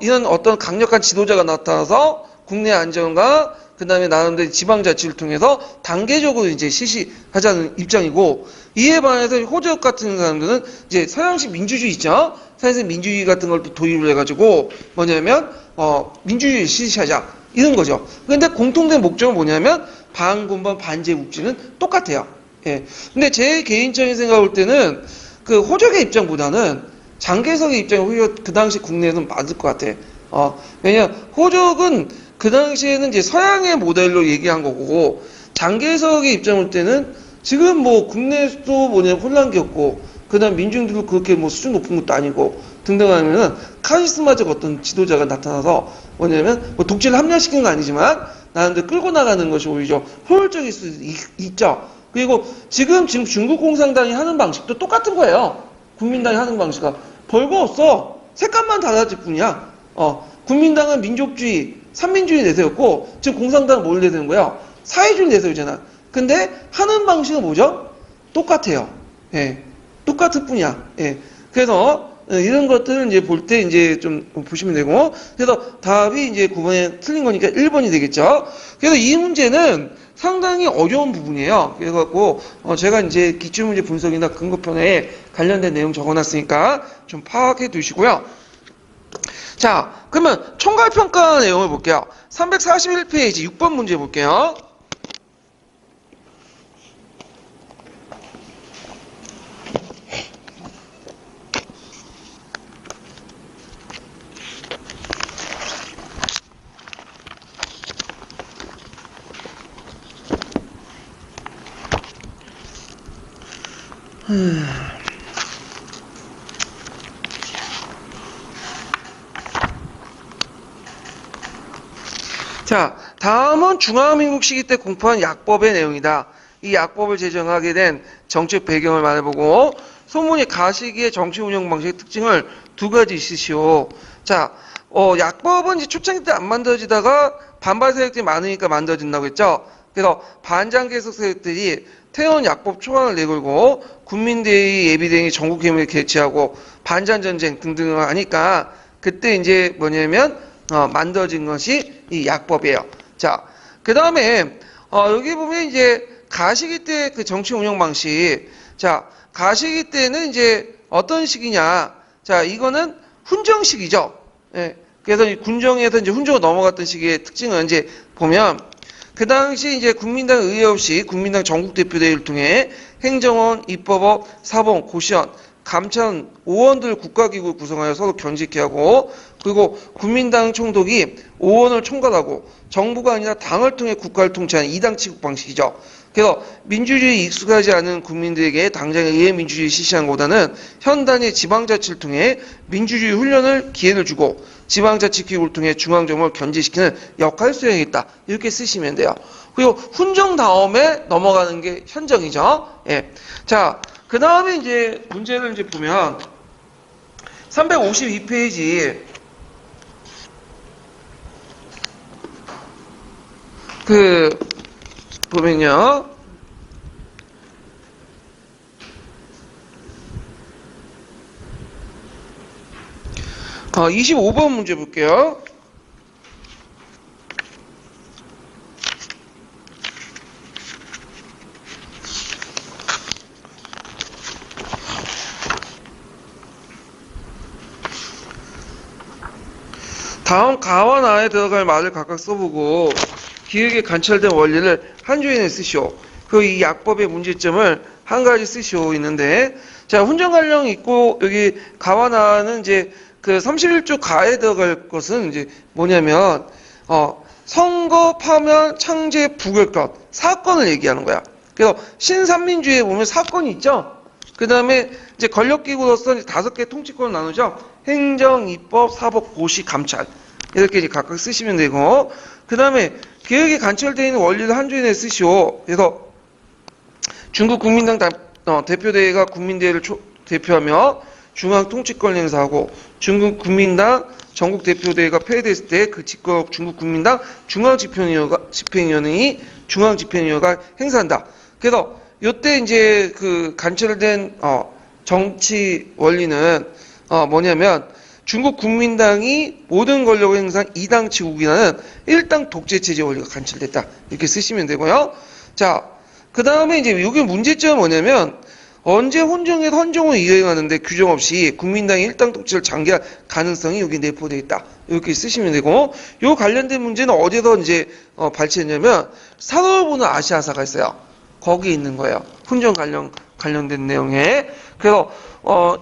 [SPEAKER 1] 이런 어떤 강력한 지도자가 나타나서 국내 안정과 그 다음에 나름대로 지방자치를 통해서 단계적으로 이제 실시하자는 입장이고, 이에 반해서 호적 같은 사람들은 이제 서양식 민주주의 있죠? 서양식 민주주의 같은 걸 또 도입을 해가지고 뭐냐면 민주주의 실시하자 이런 거죠. 근데 공통된 목적은 뭐냐면 반군벌 반제국주의는 똑같아요. 예. 근데 제 개인적인 생각을 볼 때는 호적의 입장보다는 장개석의 입장이 오히려 그 당시 국내에서는 맞을 것 같아. 왜냐면 호적은 그 당시에는 이제 서양의 모델로 얘기한 거고, 장개석의 입장을 볼 때는 지금 뭐 국내에서도 뭐냐면 혼란기였고, 그 다음 민중들도 그렇게 뭐 수준 높은 것도 아니고 등등 하면은 카리스마적 어떤 지도자가 나타나서 뭐냐면 뭐 독재를 합리화시키는 건 아니지만 나름대로 끌고 나가는 것이 오히려 효율적일 수 있죠. 그리고 지금 중국 공산당이 하는 방식도 똑같은 거예요. 국민당이 하는 방식은 별거 없어. 색깔만 달라질 뿐이야. 국민당은 민족주의, 삼민주의 내세웠고 지금 공산당은 뭘 내세우는 거야? 사회주의 내세우잖아. 근데 하는 방식은 뭐죠? 똑같아요. 예. 똑같을 뿐이야. 예. 그래서 이런 것들을 이제 볼 때 이제 좀 보시면 되고, 그래서 답이 이제 9번에 틀린 거니까 1번이 되겠죠. 그래서 이 문제는 상당히 어려운 부분이에요. 그래갖고 제가 이제 기출문제 분석이나 근거편에 관련된 내용 적어놨으니까 좀 파악해 두시고요. 자, 그러면 총괄평가 내용을 볼게요. 341페이지 6번 문제 볼게요. 자, 다음은 중화민국 시기 때 공포한 약법의 내용이다. 이 약법을 제정하게 된 정책 배경을 말해보고, 소문이 가시기의 정치 운영 방식의 특징을 두 가지 있으시오. 자, 약법은 이제 초창기 때 안 만들어지다가 반발 세력들이 많으니까 만들어진다고 했죠. 그래서 반장개석 세력들이 태원 약법 초안을 내걸고 국민대의 예비대행이 전국회의를 개최하고 반잔전쟁 등등을 하니까 그때 이제 뭐냐면 만들어진 것이 이 약법이에요. 자, 그 다음에 여기 보면 이제 가시기 때 그 정치 운영 방식. 자, 가시기 때는 이제 어떤 식이냐. 자, 이거는 훈정식이죠. 예. 그래서 이 군정에서 이제 훈정으로 넘어갔던 시기의 특징은 이제 보면 그 당시 이제 국민당 의회 없이 국민당 전국대표대회를 통해 행정원, 입법업, 사법, 고시원, 감찰원, 오원들 국가기구를 구성하여 서로 견직케 하고 그리고 국민당 총독이 오원을 총괄하고 정부가 아니라 당을 통해 국가를 통치하는 이당 치국 방식이죠. 그래서 민주주의에 익숙하지 않은 국민들에게 당장의 의회 민주주의 실시하는 것보다는 현단의 지방자치를 통해 민주주의 훈련을 기회를 주고 지방자치 기구를 통해 중앙정부를 견제시키는 역할을 수행했다. 이렇게 쓰시면 돼요. 그리고 훈정 다음에 넘어가는 게 현정이죠. 예. 자, 그 다음에 이제 문제를 이제 보면 352페이지 보면요. 25번 문제 볼게요. 다음 가와 나에 들어갈 말을 각각 써보고 기획에 관철된 원리를 한 줄에 쓰시오. 그리고 이 약법의 문제점을 한 가지 쓰시오 있는데, 자, 훈정관령 있고 여기 가와 나는 이제 그 31조 가에 들어갈 것은 이제 뭐냐면 선거, 파면, 창제, 부결권 사건을 얘기하는 거야. 그래서 신삼민주의에 보면 사건이 있죠. 그 다음에 이제 권력기구로서 5개 통치권을 나누죠. 행정, 입법, 사법, 고시, 감찰 이렇게 이제 각각 쓰시면 되고, 그 다음에 개혁에 관철되어 있는 원리를 한 줄에 쓰시오. 그래서 중국 국민당 대표대회가 국민대회를 대표하며 중앙 통치권을 행사하고 중국 국민당 전국 대표대회가 폐회됐을 때 그 직권 중국 국민당 중앙집행위원회의 중앙집행위원회가 행사한다. 그래서 요때 이제 그 관철된 정치 원리는 뭐냐면 중국 국민당이 모든 권력을 행사한 이당 치국이라는 일당 독재체제 원리가 관철됐다. 이렇게 쓰시면 되고요. 자, 그 다음에 이제 여기 문제점은 뭐냐면 언제 헌정에서 헌정을 이행하는데 규정 없이 국민당이 일당 독재를 장기할 가능성이 여기 내포되어 있다. 이렇게 쓰시면 되고, 요 관련된 문제는 어디서 이제 발췌했냐면 사도를 보는 아시아사가 있어요. 거기 있는 거예요. 훈정 관련된 내용에. 그래서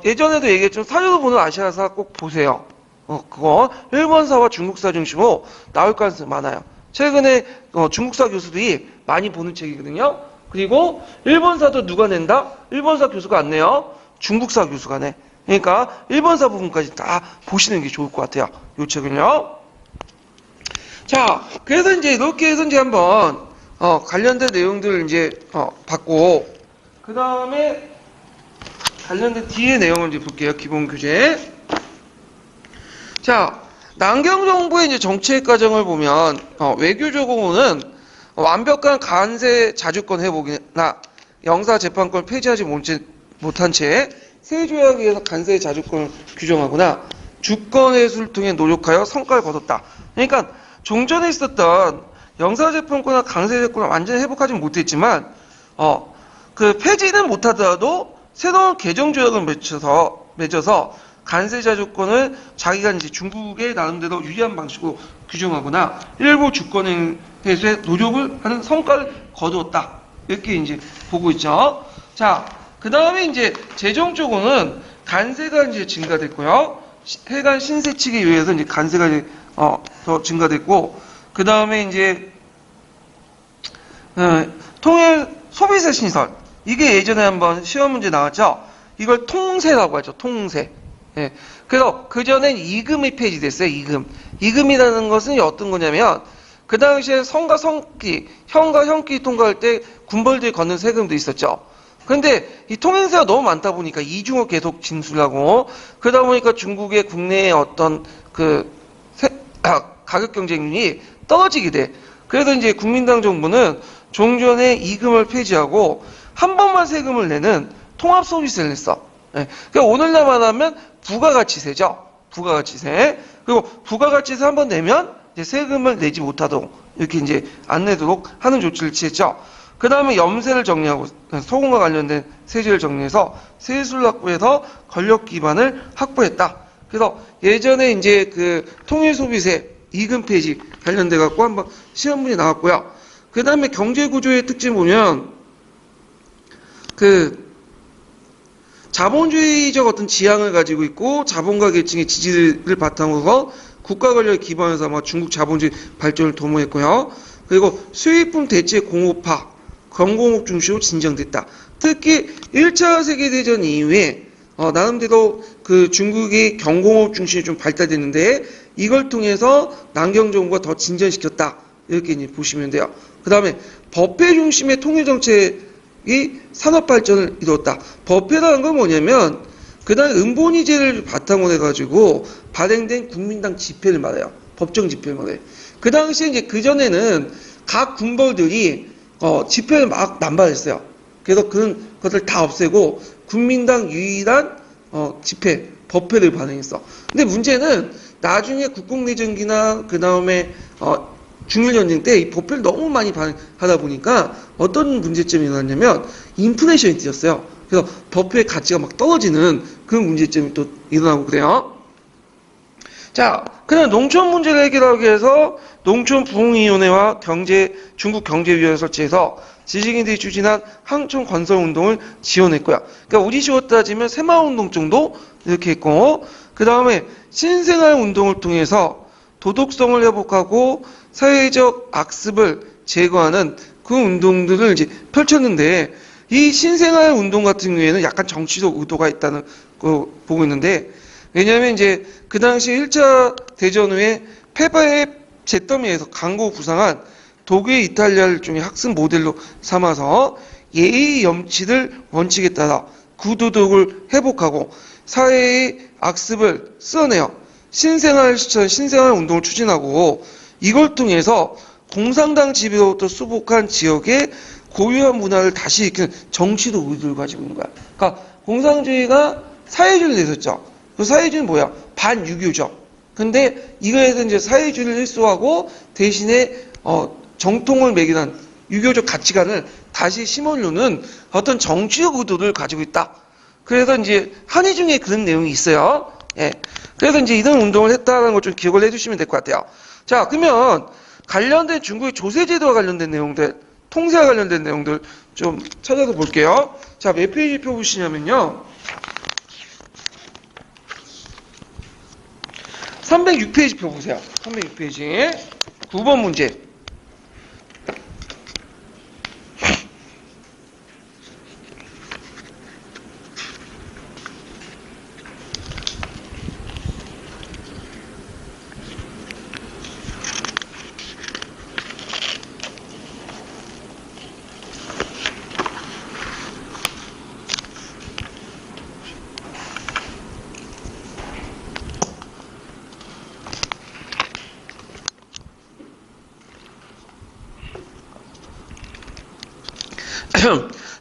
[SPEAKER 1] 예전에도 얘기했지만 사도를 보는 아시아사 꼭 보세요. 그거 일본사와 중국사 중심으로 나올 가능성이 많아요. 최근에 중국사 교수들이 많이 보는 책이거든요. 그리고 일본사도 누가 낸다? 일본사 교수가 안 내요. 중국사 교수가 내. 그러니까 일본사 부분까지 다 보시는 게 좋을 것 같아요. 이 책은요. 자, 그래서 이제 이렇게 해서 이제 한번 관련된 내용들을 이제 받고, 그 다음에 관련된 뒤에 내용을 이제 볼게요. 기본 교재. 자, 남경 정부의 이제 정책 과정을 보면 외교적으로는 완벽한 간세 자주권 회복이나 영사 재판권 폐지하지 못한 채 세조약에 의해서 간세 자주권을 규정하거나 주권 회수를 통해 노력하여 성과를 거뒀다. 그러니까 종전에 있었던 영사 재판권이나 강세 재판권을 완전히 회복하지 못했지만 그 폐지는 못하더라도 새로운 개정 조약을 맺어서 간세 자주권을 자기가 이제 중국의 나름대로 유리한 방식으로 규정하거나 일부 주권 회수에 노력을 하는 성과를 거두었다. 이렇게 이제 보고 있죠. 자, 그 다음에 이제 재정적으로는 간세가 이제 증가됐고요. 해관 신세 측에 의해서 이제 간세가 이제 더 증가됐고, 그 다음에 이제 통일 소비세 신설. 이게 예전에 한번 시험 문제 나왔죠. 이걸 통세라고 하죠. 통세. 예. 그래서 그전엔 이금이 폐지됐어요. 이금이라는 것은 어떤 거냐면 그 당시에 성과 성기, 현과 현기 통과할 때 군벌들이 걷는 세금도 있었죠. 근데 이 통행세가 너무 많다 보니까 이중을 계속 진술하고, 그러다 보니까 중국의 국내의 어떤 가격 경쟁률이 떨어지게 돼. 그래서 이제 국민당 정부는 종전에 이금을 폐지하고 한 번만 세금을 내는 통합 서비스를 냈어. 예. 그러니까 오늘날 말하면 부가가치세죠. 부가가치세. 그리고 부가가치세 한번 내면 이제 세금을 내지 못하도록 이렇게 이제 안 내도록 하는 조치를 취했죠. 그 다음에 염세를 정리하고 소금과 관련된 세제를 정리해서 세수를 확보해서 권력 기반을 확보했다. 그래서 예전에 이제 그 통일소비세 이금 폐지 관련돼 갖고 한번 시험문이 나왔고요. 그 다음에 경제구조의 특징 보면 그 자본주의적 어떤 지향을 가지고 있고 자본가 계층의 지지를 바탕으로 국가 권력에 기반해서 아마 중국 자본주의 발전을 도모했고요. 그리고 수입품 대체 공업화, 경공업 중심으로 진정됐다. 특히 1차 세계대전 이후에 나름대로 그 중국이 경공업 중심이 좀 발달됐는데 이걸 통해서 남경 정부가 더 진전시켰다. 이렇게 이제 보시면 돼요. 그 다음에 법회 중심의 통일정책이 산업발전을 이뤘다. 법회라는 건 뭐냐면 그 다음에 은본위제를 바탕으로 해가지고 발행된 국민당 집회를 말해요. 법정 집회를 말해요. 그 당시에 이제 그전에는 각 군벌들이 집회를 막 남발했어요. 그래서 그런 것들 다 없애고 국민당 유일한 집회, 법회를 발행했어. 근데 문제는 나중에 국共내전기나 그 다음에 중일전쟁 때 이 법회를 너무 많이 발행하다 보니까 어떤 문제점이 일어났냐면 인플레이션이 뛰었어요. 그래서 법회의 가치가 막 떨어지는 그런 문제점이 또 일어나고 그래요. 자, 그냥 농촌 문제를 해결하기 위해서 농촌부흥위원회와 중국 경제위원회 설치해서 지식인들이 추진한 항촌 건설 운동을 지원했고요. 그러니까 우리식으로 따지면 새마을운동 정도 이렇게 했고, 그 다음에 신생활 운동을 통해서 도덕성을 회복하고 사회적 악습을 제거하는 그 운동들을 이제 펼쳤는데, 이 신생활 운동 같은 경우에는 약간 정치적 의도가 있다는 거 보고 있는데, 왜냐하면 이제 그 당시 1차 대전 후에 페바의 잿더미에서 강고 부상한 독일 이탈리아를 중에 학습 모델로 삼아서 예의 염치를 원칙에 따라 구도덕을 회복하고 사회의 악습을 쓸어내어 신생활 운동을 추진하고 이걸 통해서 공산당 지배로부터 수복한 지역의 고유한 문화를 다시 일으키는 정치도 의도를 가지고 있는 거야. 그러니까 공산주의가 사회주의를 내셨죠. 그 사회주의는 뭐야? 반유교죠. 근데 이거에서 이제 사회주의를 일소하고 대신에 정통을 매개한 유교적 가치관을 다시 심어주는 어떤 정치적 의도를 가지고 있다. 그래서 이제 한의 중에 그런 내용이 있어요. 예. 그래서 이제 이런 운동을 했다는 걸 좀 기억을 해주시면 될 것 같아요. 자, 그러면 관련된 중국의 조세제도와 관련된 내용들, 통세와 관련된 내용들 좀 찾아서 볼게요. 자, 몇 페이지 펴보시냐면요. 306페이지 펴보세요. 306페이지. 9번 문제.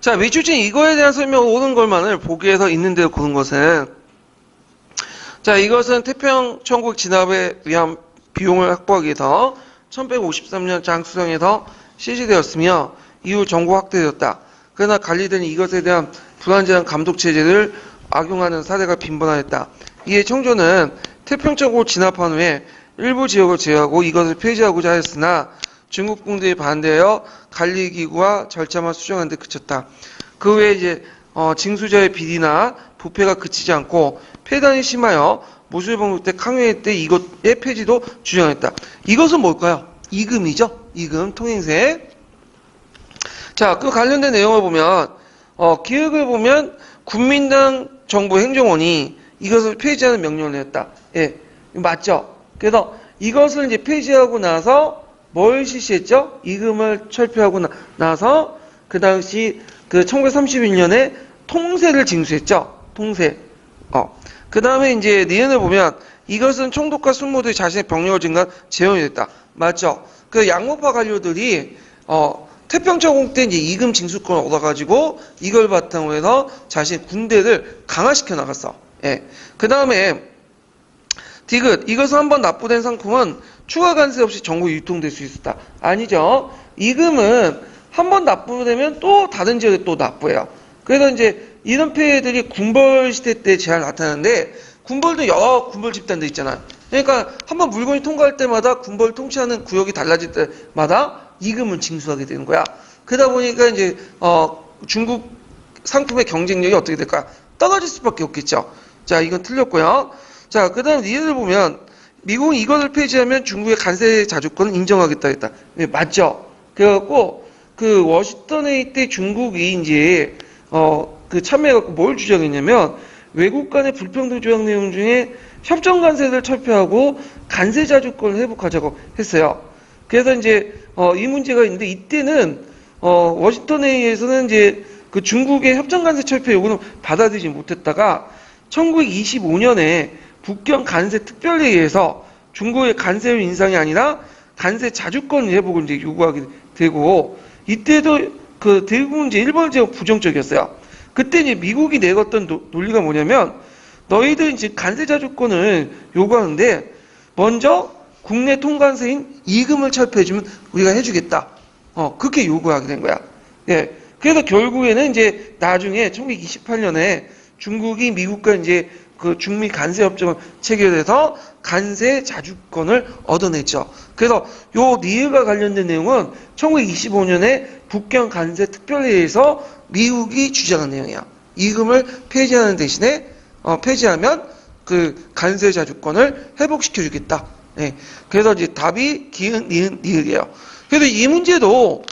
[SPEAKER 1] 자, 위추진 이거에 대한 설명 옳은 걸만을 보기에서 있는 대로 고른 것은, 자, 이것은 태평양 천국 진압에 위한 비용을 확보하기 위해서 1153년 장수성에서 실시되었으며 이후 정부 확대되었다. 그러나 관리들은 이것에 대한 불완전한 감독 체제를 악용하는 사례가 빈번하였다. 이에 청조는 태평천국을 진압한 후에 일부 지역을 제외하고 이것을 폐지하고자 하였으나 중국 군대에 반대하여 관리기구와 절차만 수정하는 데 그쳤다. 그 외에 이제 징수자의 비리나 부패가 그치지 않고 폐단이 심하여 모술봉국 때 강요회 때 이것의 폐지도 주장했다. 이것은 뭘까요? 이금이죠. 이금 통행세. 자, 그 관련된 내용을 보면 기획을 보면 국민당 정부 행정원이 이것을 폐지하는 명령을 내렸다. 예, 맞죠? 그래서 이것을 이제 폐지하고 나서 뭘 실시했죠? 이금을 철폐하고 나서 그 당시 그 1931년에 통세를 징수했죠. 통세. 그 다음에 이제 니은을 보면 이것은 총독과 순모들이 자신의 병력을 증가한 재원이 됐다. 맞죠? 그 양모파 관료들이 태평천국 때 이제 이금 징수권을 얻어가지고 이걸 바탕으로 해서 자신의 군대를 강화시켜 나갔어. 예. 그 다음에 디귿, 이것은 한번 납부된 상품은 추가 관세 없이 전국에 유통될 수 있었다. 아니죠. 이금은 한 번 납부되면 또 다른 지역에 또 납부해요. 그래서 이제 이런 폐해들이 군벌 시대 때 잘 나타나는데, 군벌도 여러 군벌 집단들 있잖아요. 그러니까 한번 물건이 통과할 때마다 군벌 통치하는 구역이 달라질 때마다 이금을 징수하게 되는 거야. 그러다 보니까 이제 중국 상품의 경쟁력이 어떻게 될까? 떨어질 수밖에 없겠죠. 자, 이건 틀렸고요. 자, 그 다음 니을 보면 미국은 이것을 폐지하면 중국의 관세 자주권을 인정하겠다 했다. 네, 맞죠? 그래갖고 그 워싱턴 회의 때 중국이 이제 그 참여해갖고 뭘 주장했냐면 외국 간의 불평등 조약 내용 중에 협정 관세를 철폐하고 관세 자주권을 회복하자고 했어요. 그래서 이제 이 문제가 있는데 이때는 워싱턴 회의에서는 이제 그 중국의 협정 관세 철폐 요구는 받아들이지 못했다가 1925년에 북경 관세 특별회의에서 중국의 관세율 인상이 아니라 관세 자주권 회복을 이제 요구하게 되고 이때도 그 대부분 이제 일본 제국 부정적이었어요. 그때 이제 미국이 내걸던 논리가 뭐냐면 너희들 이제 관세 자주권을 요구하는데 먼저 국내 통관세인 이금을 철폐해주면 우리가 해주겠다. 그렇게 요구하게 된 거야. 예. 그래서 결국에는 이제 나중에 1928년에 중국이 미국과 이제 그 중미 관세 협정을 체결해서 관세 자주권을 얻어냈죠. 그래서 요 니을과 관련된 내용은 1925년에 북경 관세 특별회의에서 미국이 주장한 내용이야. 이금을 폐지하는 대신에 폐지하면 그 관세 자주권을 회복시켜 주겠다. 예. 그래서 이제 답이 기은, 니은, 니을이에요. 그래서 이 문제도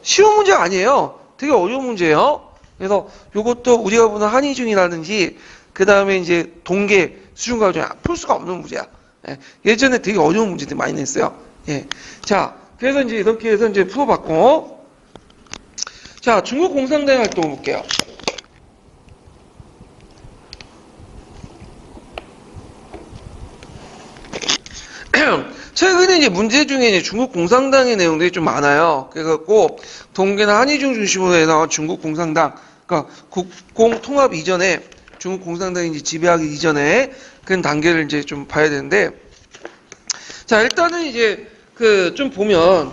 [SPEAKER 1] 쉬운 문제가 아니에요. 되게 어려운 문제예요. 그래서 이것도 우리가 보는 한의중이라든지 그 다음에 이제 동계 수준과 중에 풀 수가 없는 문제야. 예. 예전에 되게 어려운 문제들 많이 냈어요. 예. 자, 그래서 이제 이렇게 해서 이제 풀어봤고, 자, 중국 공산당 활동 볼게요. 최근에 이제 문제 중에 이제 중국 공산당의 내용들이 좀 많아요. 그래갖고 동계나 한의중 중심으로 해서 중국 공산당, 그러니까 국공 통합 이전에 중국 공산당이 이제 지배하기 이전에 그런 단계를 이제 좀 봐야 되는데, 자, 일단은 이제 그 좀 보면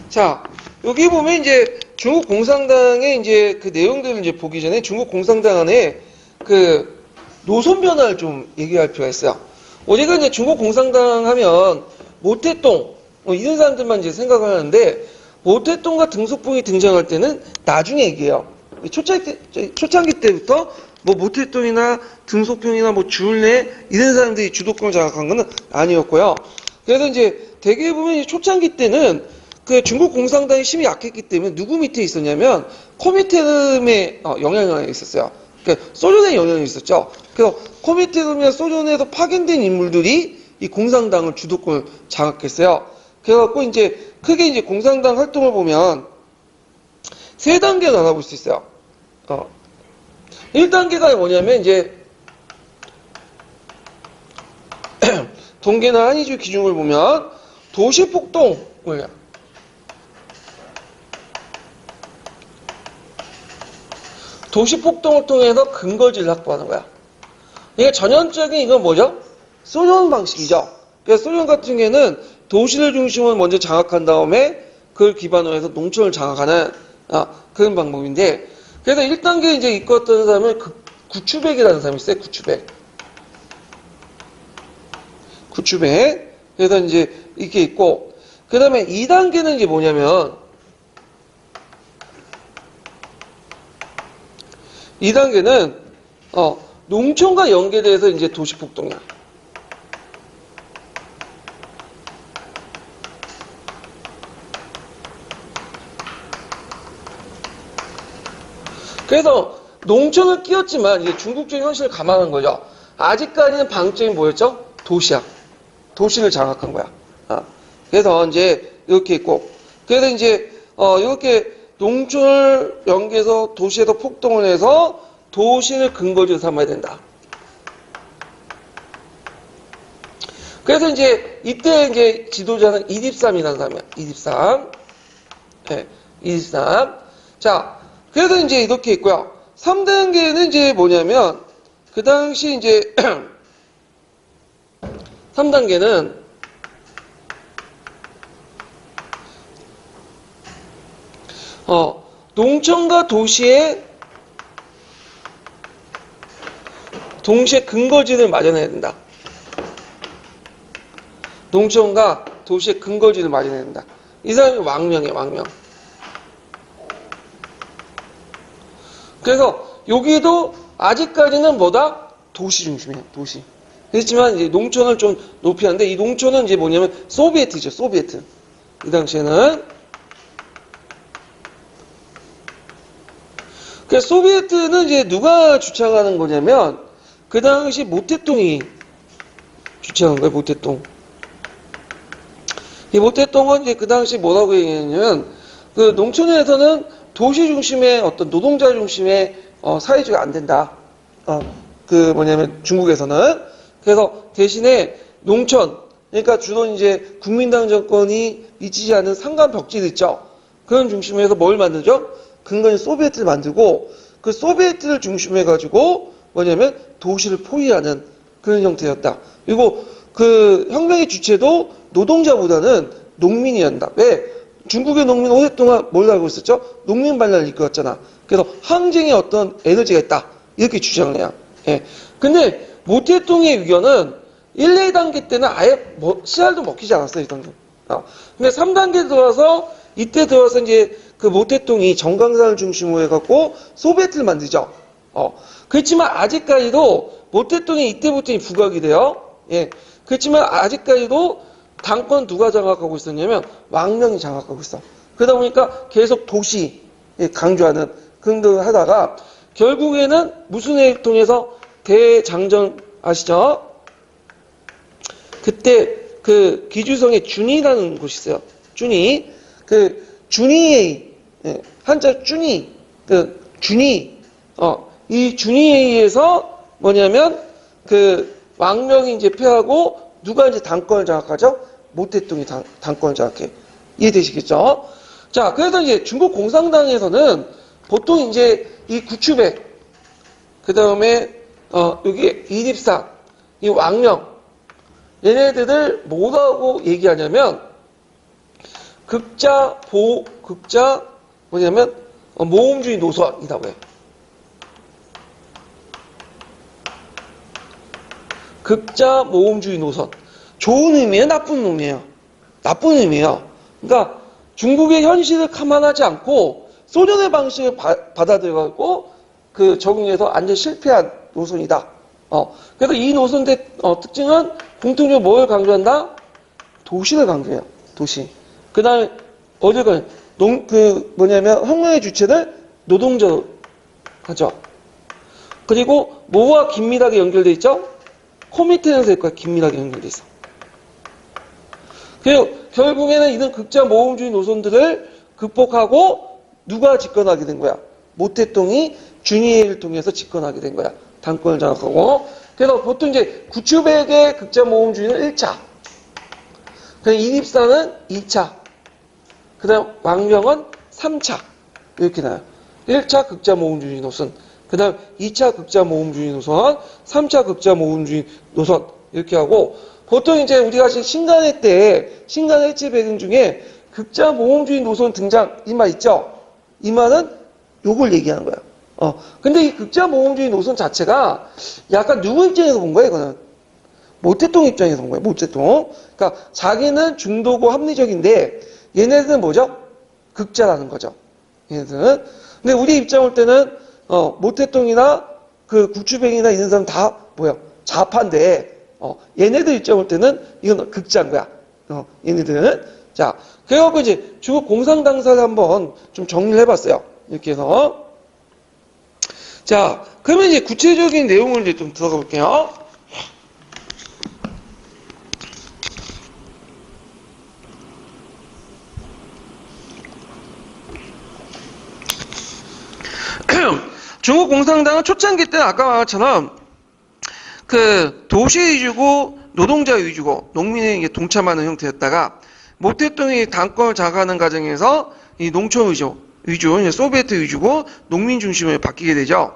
[SPEAKER 1] 자, 여기 보면 이제 중국 공산당의 이제 그 내용들을 이제 보기 전에 중국 공산당 안에 그 노선 변화를 좀 얘기할 필요가 있어요. 우리가 이제 중국 공산당 하면 모태똥 이런 사람들만 이제 생각을 하는데 모태똥과 등속봉이 등장할 때는 나중에 얘기해요. 초창기 때부터 뭐 모태똥이나 등속봉이나 뭐 주울레 이런 사람들이 주도권을 장악한 건 아니었고요. 그래서 이제 대개 보면 초창기 때는 그 중국 공산당이 힘이 약했기 때문에 누구 밑에 있었냐면 코미테름의 영향이 있었어요. 그러니까 소련의 영향이 있었죠. 그래서 코미테름이나 소련에서 파견된 인물들이 이 공산당을 주도권을 장악했어요. 그래갖고 이제 크게 이제 공산당 활동을 보면 세 단계로 나눠볼 수 있어요. 1단계가 뭐냐면 이제 동계나 한의주 기준을 보면 도시폭동을 도시폭동을 통해서 근거지를 확보하는 거야. 이게 전형적인 이건 뭐죠? 소련 방식이죠. 그래서 소련 같은 경우에는 도시를 중심으로 먼저 장악한 다음에 그걸 기반으로 해서 농촌을 장악하는 그런 방법인데, 그래서 1단계 이제 이끌었던 사람은 구추백이라는 사람이 있어요. 구추백. 그래서 이제 이렇게 있고, 그 다음에 2단계는 이제 뭐냐면 2단계는 농촌과 연계돼서 이제 도시폭동이야. 그래서 농촌을 끼웠지만 이제 중국적인 현실을 감안한 거죠. 아직까지는 방점이 뭐였죠? 도시야. 도시를 장악한 거야. 그래서 이제 이렇게 있고, 그래서 이제 이렇게 농촌을 연계해서 도시에서 폭동을 해서 도시를 근거지로 삼아야 된다. 그래서 이제 이때 이제 지도자는 이립삼이라는 사람이야. 이립삼. 네, 이립삼. 자, 그래서 이제 이렇게 있고요. 3단계는 이제 뭐냐면 그 당시 이제 3단계는 농촌과 도시의 동시에 근거지를 마련해야 된다. 농촌과 도시의 근거지를 마련해야 된다. 이 사람이 왕명이에요, 왕명. 그래서 여기도 아직까지는 뭐다? 도시 중심이에요, 도시. 그렇지만 이제 농촌을 좀 높이 하는데, 이 농촌은 이제 뭐냐면 소비에트죠, 소비에트. 이 당시에는. 그래서 소비에트는 이제 누가 주창하는 거냐면, 그 당시 모태똥이 주창한 거예요, 모태똥. 이 모태똥은 이제 그 당시 뭐라고 얘기했냐면, 그 농촌에서는 도시 중심의 어떤 노동자 중심의 사회주의가 안 된다. 그 뭐냐면 중국에서는. 그래서 대신에 농촌, 그러니까 주로 이제 국민당 정권이 미치지 않은 상간 벽지들 있죠. 그런 중심에서 뭘 만들죠? 근거는 소비에트를 만들고, 그 소비에트를 중심해가지고 뭐냐면 도시를 포위하는 그런 형태였다. 그리고 그 혁명의 주체도 노동자보다는 농민이었다. 왜? 중국의 농민은 오랫동안 뭘 알고 있었죠? 농민 반란을 이끌었잖아. 그래서 항쟁의 어떤 에너지가 있다. 이렇게 주장을 해요. 예. 근데 모태똥의 의견은 1, 2단계 때는 아예 씨알도 먹히지 않았어요, 이 정도. 근데 3단계 들어와서, 이때 들어와서 이제 그 모태똥이 정강산을 중심으로 해갖고 소비에트를 만들죠. 그렇지만 아직까지도 모태똥이 이때부터 부각이 돼요. 예. 그렇지만 아직까지도 당권 누가 장악하고 있었냐면 왕명이 장악하고 있어. 그러다 보니까 계속 도시 강조하는 그런 걸 하다가 결국에는 무슨 애를 통해서 대장정 아시죠? 그때 그 기주성에 준이라는 곳이 있어요. 준이. 그 준이에 한자 준이. 그 준이. 이 준이에 의해서 뭐냐면 그 왕명이 이제 패하고 누가 이제 당권을 장악하죠? 모태똥이 당권을 장악해. 이해되시겠죠? 자, 그래서 이제 중국 공산당에서는 보통 이제 이 구추백, 그 다음에 여기 이립상, 이 왕명, 얘네들을 뭐라고 얘기하냐면 극자 뭐냐면 모험주의 노선이라고 해요. 극자 모험주의 노선. 좋은 의미예요, 나쁜 의미예요? 나쁜 의미예요. 그러니까 중국의 현실을 감안하지 않고 소련의 방식을 받아들여가지고 그 적응해서 완전 실패한 노선이다. 그래서 이 노선의 특징은 공통적으로 뭘 강조한다? 도시를 강조해요. 도시. 그 다음에 어디가 뭐냐면 혁명의 주체를 노동자로 하죠. 그리고 뭐와 긴밀하게 연결돼 있죠? 코미테는 될 거야. 긴밀하게 연결돼 있어. 그리고 결국에는 이런 극자 모험주의 노선들을 극복하고 누가 집권하게 된 거야? 모태똥이 준이를 통해서 집권하게 된 거야. 당권을 장악하고. 그래서 보통 이제 구추백의 극자 모험주의는 1차. 그다음 이립사는 2차. 그 다음 왕명은 3차. 이렇게 나와요. 1차 극자 모험주의 노선. 그 다음 2차 극자 모험주의 노선. 3차 극자 모험주의 노선. 이렇게 하고 보통 이제 우리가 신간회 때 신간회 해체 배경 중에 극자 모험주의 노선 등장 이 말 있죠? 이 말은 요걸 얘기하는 거야. 근데 이 극자 모험주의 노선 자체가 약간 누구 입장에서 본 거야, 이거는? 모태똥 입장에서 본 거야, 모태똥. 그러니까 자기는 중도고 합리적인데 얘네들은 뭐죠? 극자라는 거죠. 얘네들은. 근데 우리 입장 올 때는 모태똥이나 그 구추뱅이나 이런 사람 다 뭐야? 좌파인데 얘네들 입장 올 때는 이건 극자인 거야. 얘네들은. 자, 그래갖고 이제 중국 공산당사를 한번 좀 정리를 해봤어요. 이렇게 해서. 자, 그러면 이제 구체적인 내용을 이제 좀 들어가 볼게요. 중국 공산당은 초창기 때는 아까 말한처럼 그 도시 위주고 노동자 위주고 농민에게 동참하는 형태였다가 모태똥이 당권을 장악하는 과정에서 이 농촌 위주, 소비에트 위주고 농민 중심으로 바뀌게 되죠.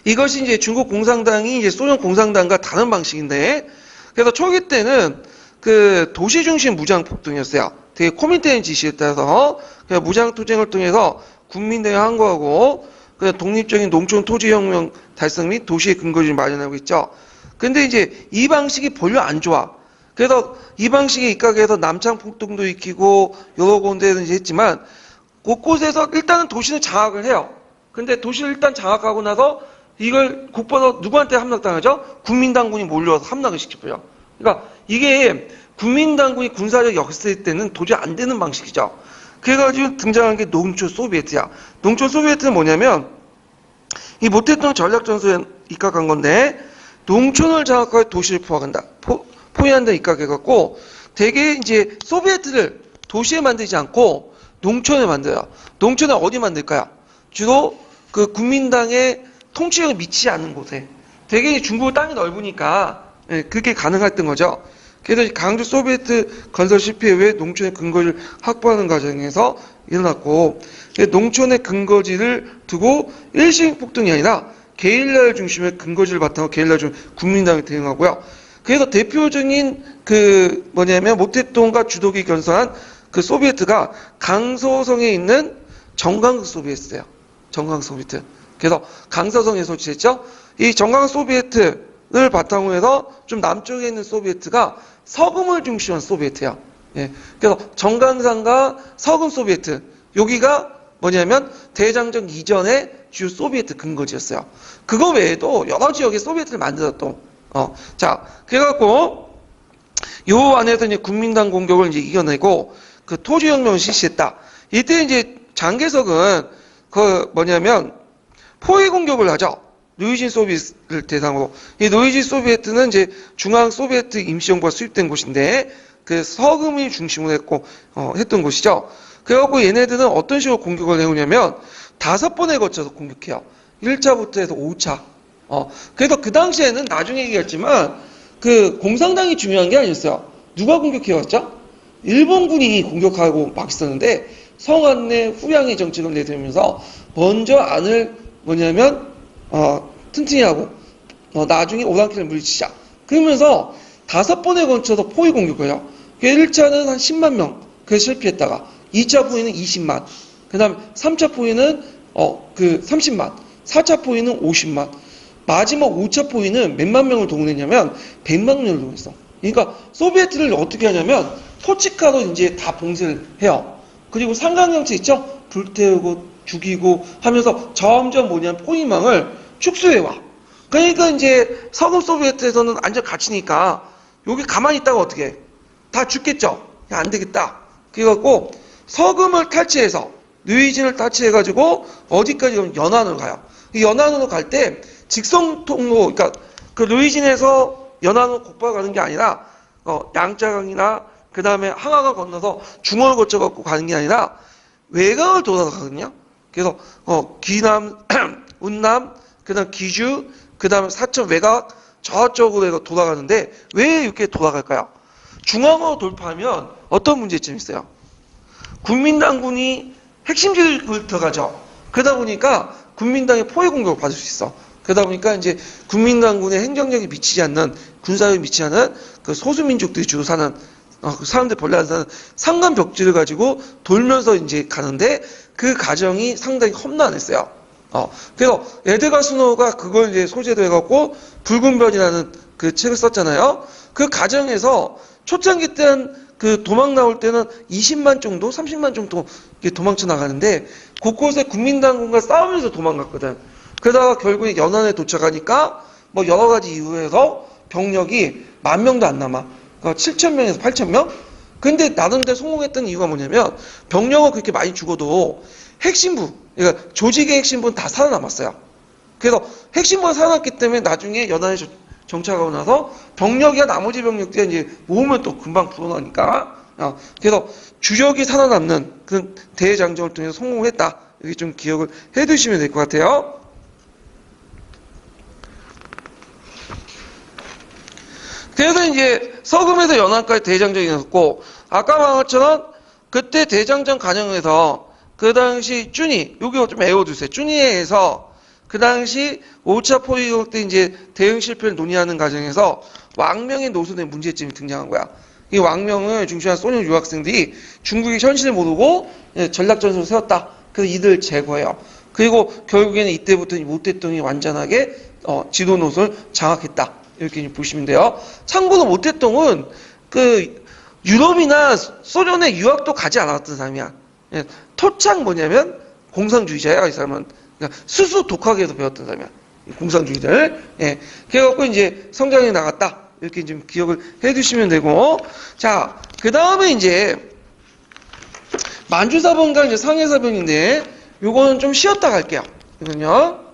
[SPEAKER 1] 이것이 이제 중국 공산당이 이제 소련 공산당과 다른 방식인데, 그래서 초기 때는 그 도시 중심 무장 폭동이었어요. 되게 코민테는 지시에 따라서 그냥 무장투쟁을 통해서 국민대회 항거하고 그냥 독립적인 농촌 토지혁명 달성 및 도시의 근거지를 마련하고 있죠. 근데 이제 이 방식이 별로 안 좋아. 그래서 이 방식에 입각해서 남창 폭동도 익히고 여러 군데는 이제 했지만 곳곳에서 일단은 도시는 장악을 해요. 근데 도시를 일단 장악하고 나서 이걸 곧바로 누구한테 함락당하죠? 국민당군이 몰려와서 함락을 시켜요. 그러니까 이게 국민당군이 군사력 역습일 때는 도저히 안 되는 방식이죠. 그래가지고 등장한 게 농촌 소비에트야. 농촌 소비에트는 뭐냐면 이 모택동 전략전술에 입각한 건데 농촌을 장악하여 도시를 포위한다 입각해갖고 되게 이제 소비에트를 도시에 만들지 않고 농촌에 만들어요. 농촌에 어디 만들까요? 주로 그 국민당의 통치력이 미치지 않는 곳에. 되게 중국 땅이 넓으니까 그게 가능했던 거죠. 그래서 강주 소비에트 건설 실패 후에 농촌의 근거지를 확보하는 과정에서 일어났고 농촌의 근거지를 두고 일시적 폭동이 아니라 게릴라를 중심의 근거지를 바탕으로 게릴라 중 국민당이 대응하고요. 그래서 대표적인 그 뭐냐면 모택동과 주독이 건설한 그 소비에트가 강서성에 있는 정강석 소비에트예요. 정강석 소비에트. 그래서 강서성에 설치했죠. 이 정강석 소비에트를 바탕으로 해서 좀 남쪽에 있는 소비에트가 서금을 중심한 소비에트야. 예. 그래서 정강산과 서금 소비에트. 여기가 뭐냐면 대장정 이전의 주요 소비에트 근거지였어요. 그거 외에도 여러 지역에 소비에트를 만들었던. 자, 그래갖고 요 안에서 이제 국민당 공격을 이제 이겨내고 그 토지혁명을 실시했다. 이때 이제 장개석은 그 뭐냐면 포위 공격을 하죠. 노이진 소비에트를 대상으로. 이 노이진 소비에트는 이제 중앙 소비에트 임시정부가 수입된 곳인데 그 서금이 중심으로 했던 곳이죠. 그래갖고 얘네들은 어떤 식으로 공격을 해오냐면 5번에 거쳐서 공격해요. 1차부터 해서 5차. 그래서 그 당시에는 나중에 얘기했지만 그 공산당이 중요한 게 아니었어요. 누가 공격해왔죠? 일본군이 공격하고 막 있었는데 성안내 후양의 정책을 내세우면서 먼저 안을 뭐냐면 튼튼히 하고 나중에 오랑캐를 물리치자. 그러면서 5번에 걸쳐서 포위 공격을 해요. 1차는 한 10만 명 그래서 실패했다가 2차 포위는 20만 그 다음에 3차 포위는 30만 4차 포위는 50만 마지막 5차 포위는 몇만 명을 동원했냐면 100만 명을 동원했어. 그러니까 소비에트를 어떻게 하냐면 토치카로 이제 다 봉쇄를 해요. 그리고 상강정책 있죠? 불태우고 죽이고 하면서 점점 뭐냐면 포위망을 축소해와. 그러니까 이제 서구 소비에트에서는 완전 갇히니까 여기 가만히 있다가 어떻게 해? 다 죽겠죠? 안 되겠다. 그래갖고 서금을 탈취해서 뉴이진을 탈취해가지고 어디까지 가면 연안으로 가요. 이 연안으로 갈 때 직선 통로, 그러니까 그 루이진에서 연안으로 곧바로 가는 게 아니라 양자강이나 그 다음에 항아가 건너서 중원을 거쳐갖고 가는 게 아니라 외곽을 돌아서 가거든요. 그래서 기남, 운남, 그 다음 기주, 그 다음에 사천 외곽 저쪽으로 해서 돌아가는데 왜 이렇게 돌아갈까요? 중앙으로 돌파하면 어떤 문제점이 있어요? 국민당군이 핵심지를 들어가죠. 그러다 보니까 국민당의 포위 공격을 받을 수 있어. 그러다 보니까 이제 국민당군의 행정력이 미치지 않는, 군사력이 미치지 않은 그 소수민족들이 주로 사는, 그 사람들 본래 안 사는 상간 벽지를 가지고 돌면서 이제 가는데 그 과정이 상당히 험난했어요. 그래서 에드가 스노우가 그걸 이제 소재로 해갖고 붉은 별이라는 그 책을 썼잖아요. 그 과정에서 초창기 때는 그 도망 나올 때는 20만 정도, 30만 정도 도망쳐 나가는데 곳곳에 국민당군과 싸우면서 도망갔거든. 그러다가 결국에 연안에 도착하니까 뭐 여러 가지 이유에서 병력이 10,000명도 안 남아. 7,000명에서 8,000명? 근데 나름대로 성공했던 이유가 뭐냐면 병력은 그렇게 많이 죽어도 핵심부, 그러니까 조직의 핵심부는 다 살아남았어요. 그래서 핵심부가 살아남기 때문에 나중에 연안에 정착하고 나서 병력이야 나머지 병력들이 이제 모으면 또 금방 불어나니까 그래서 주력이 살아남는 그 대장정을 통해서 성공했다. 이렇게 좀 기억을 해두시면 될 것 같아요. 그래서 이제 서금에서 연안까지 대장정이 있었고 아까 말한 것처럼 그때 대장정 관영에서 그 당시 쭈니 요거 좀 외워두세요. 쭈니에서 그 당시 5차 포위공 때 이제 대응 실패를 논의하는 과정에서 왕명의 노선의 문제점이 등장한 거야. 이 왕명을 중시한 소련 유학생들이 중국의 현실을 모르고 전략전술을 세웠다. 그래서 이들 제거해요. 그리고 결국에는 이때부터 모택동이 완전하게 지도 노선을 장악했다. 이렇게 보시면 돼요. 참고로 모택동은 그 유럽이나 소련에 유학도 가지 않았던 사람이야. 토착 뭐냐면 공산주의자야. 이 사람은 그러니까 스스로 독학해서 배웠던 사람이야. 공산주의자를. 그래갖고 이제 성장해 나갔다. 이렇게 좀 기억을 해두시면 되고, 자, 그 다음에 이제 만주사변과 이제 상해사변인데, 요거는 좀 쉬었다 갈게요. 이건요.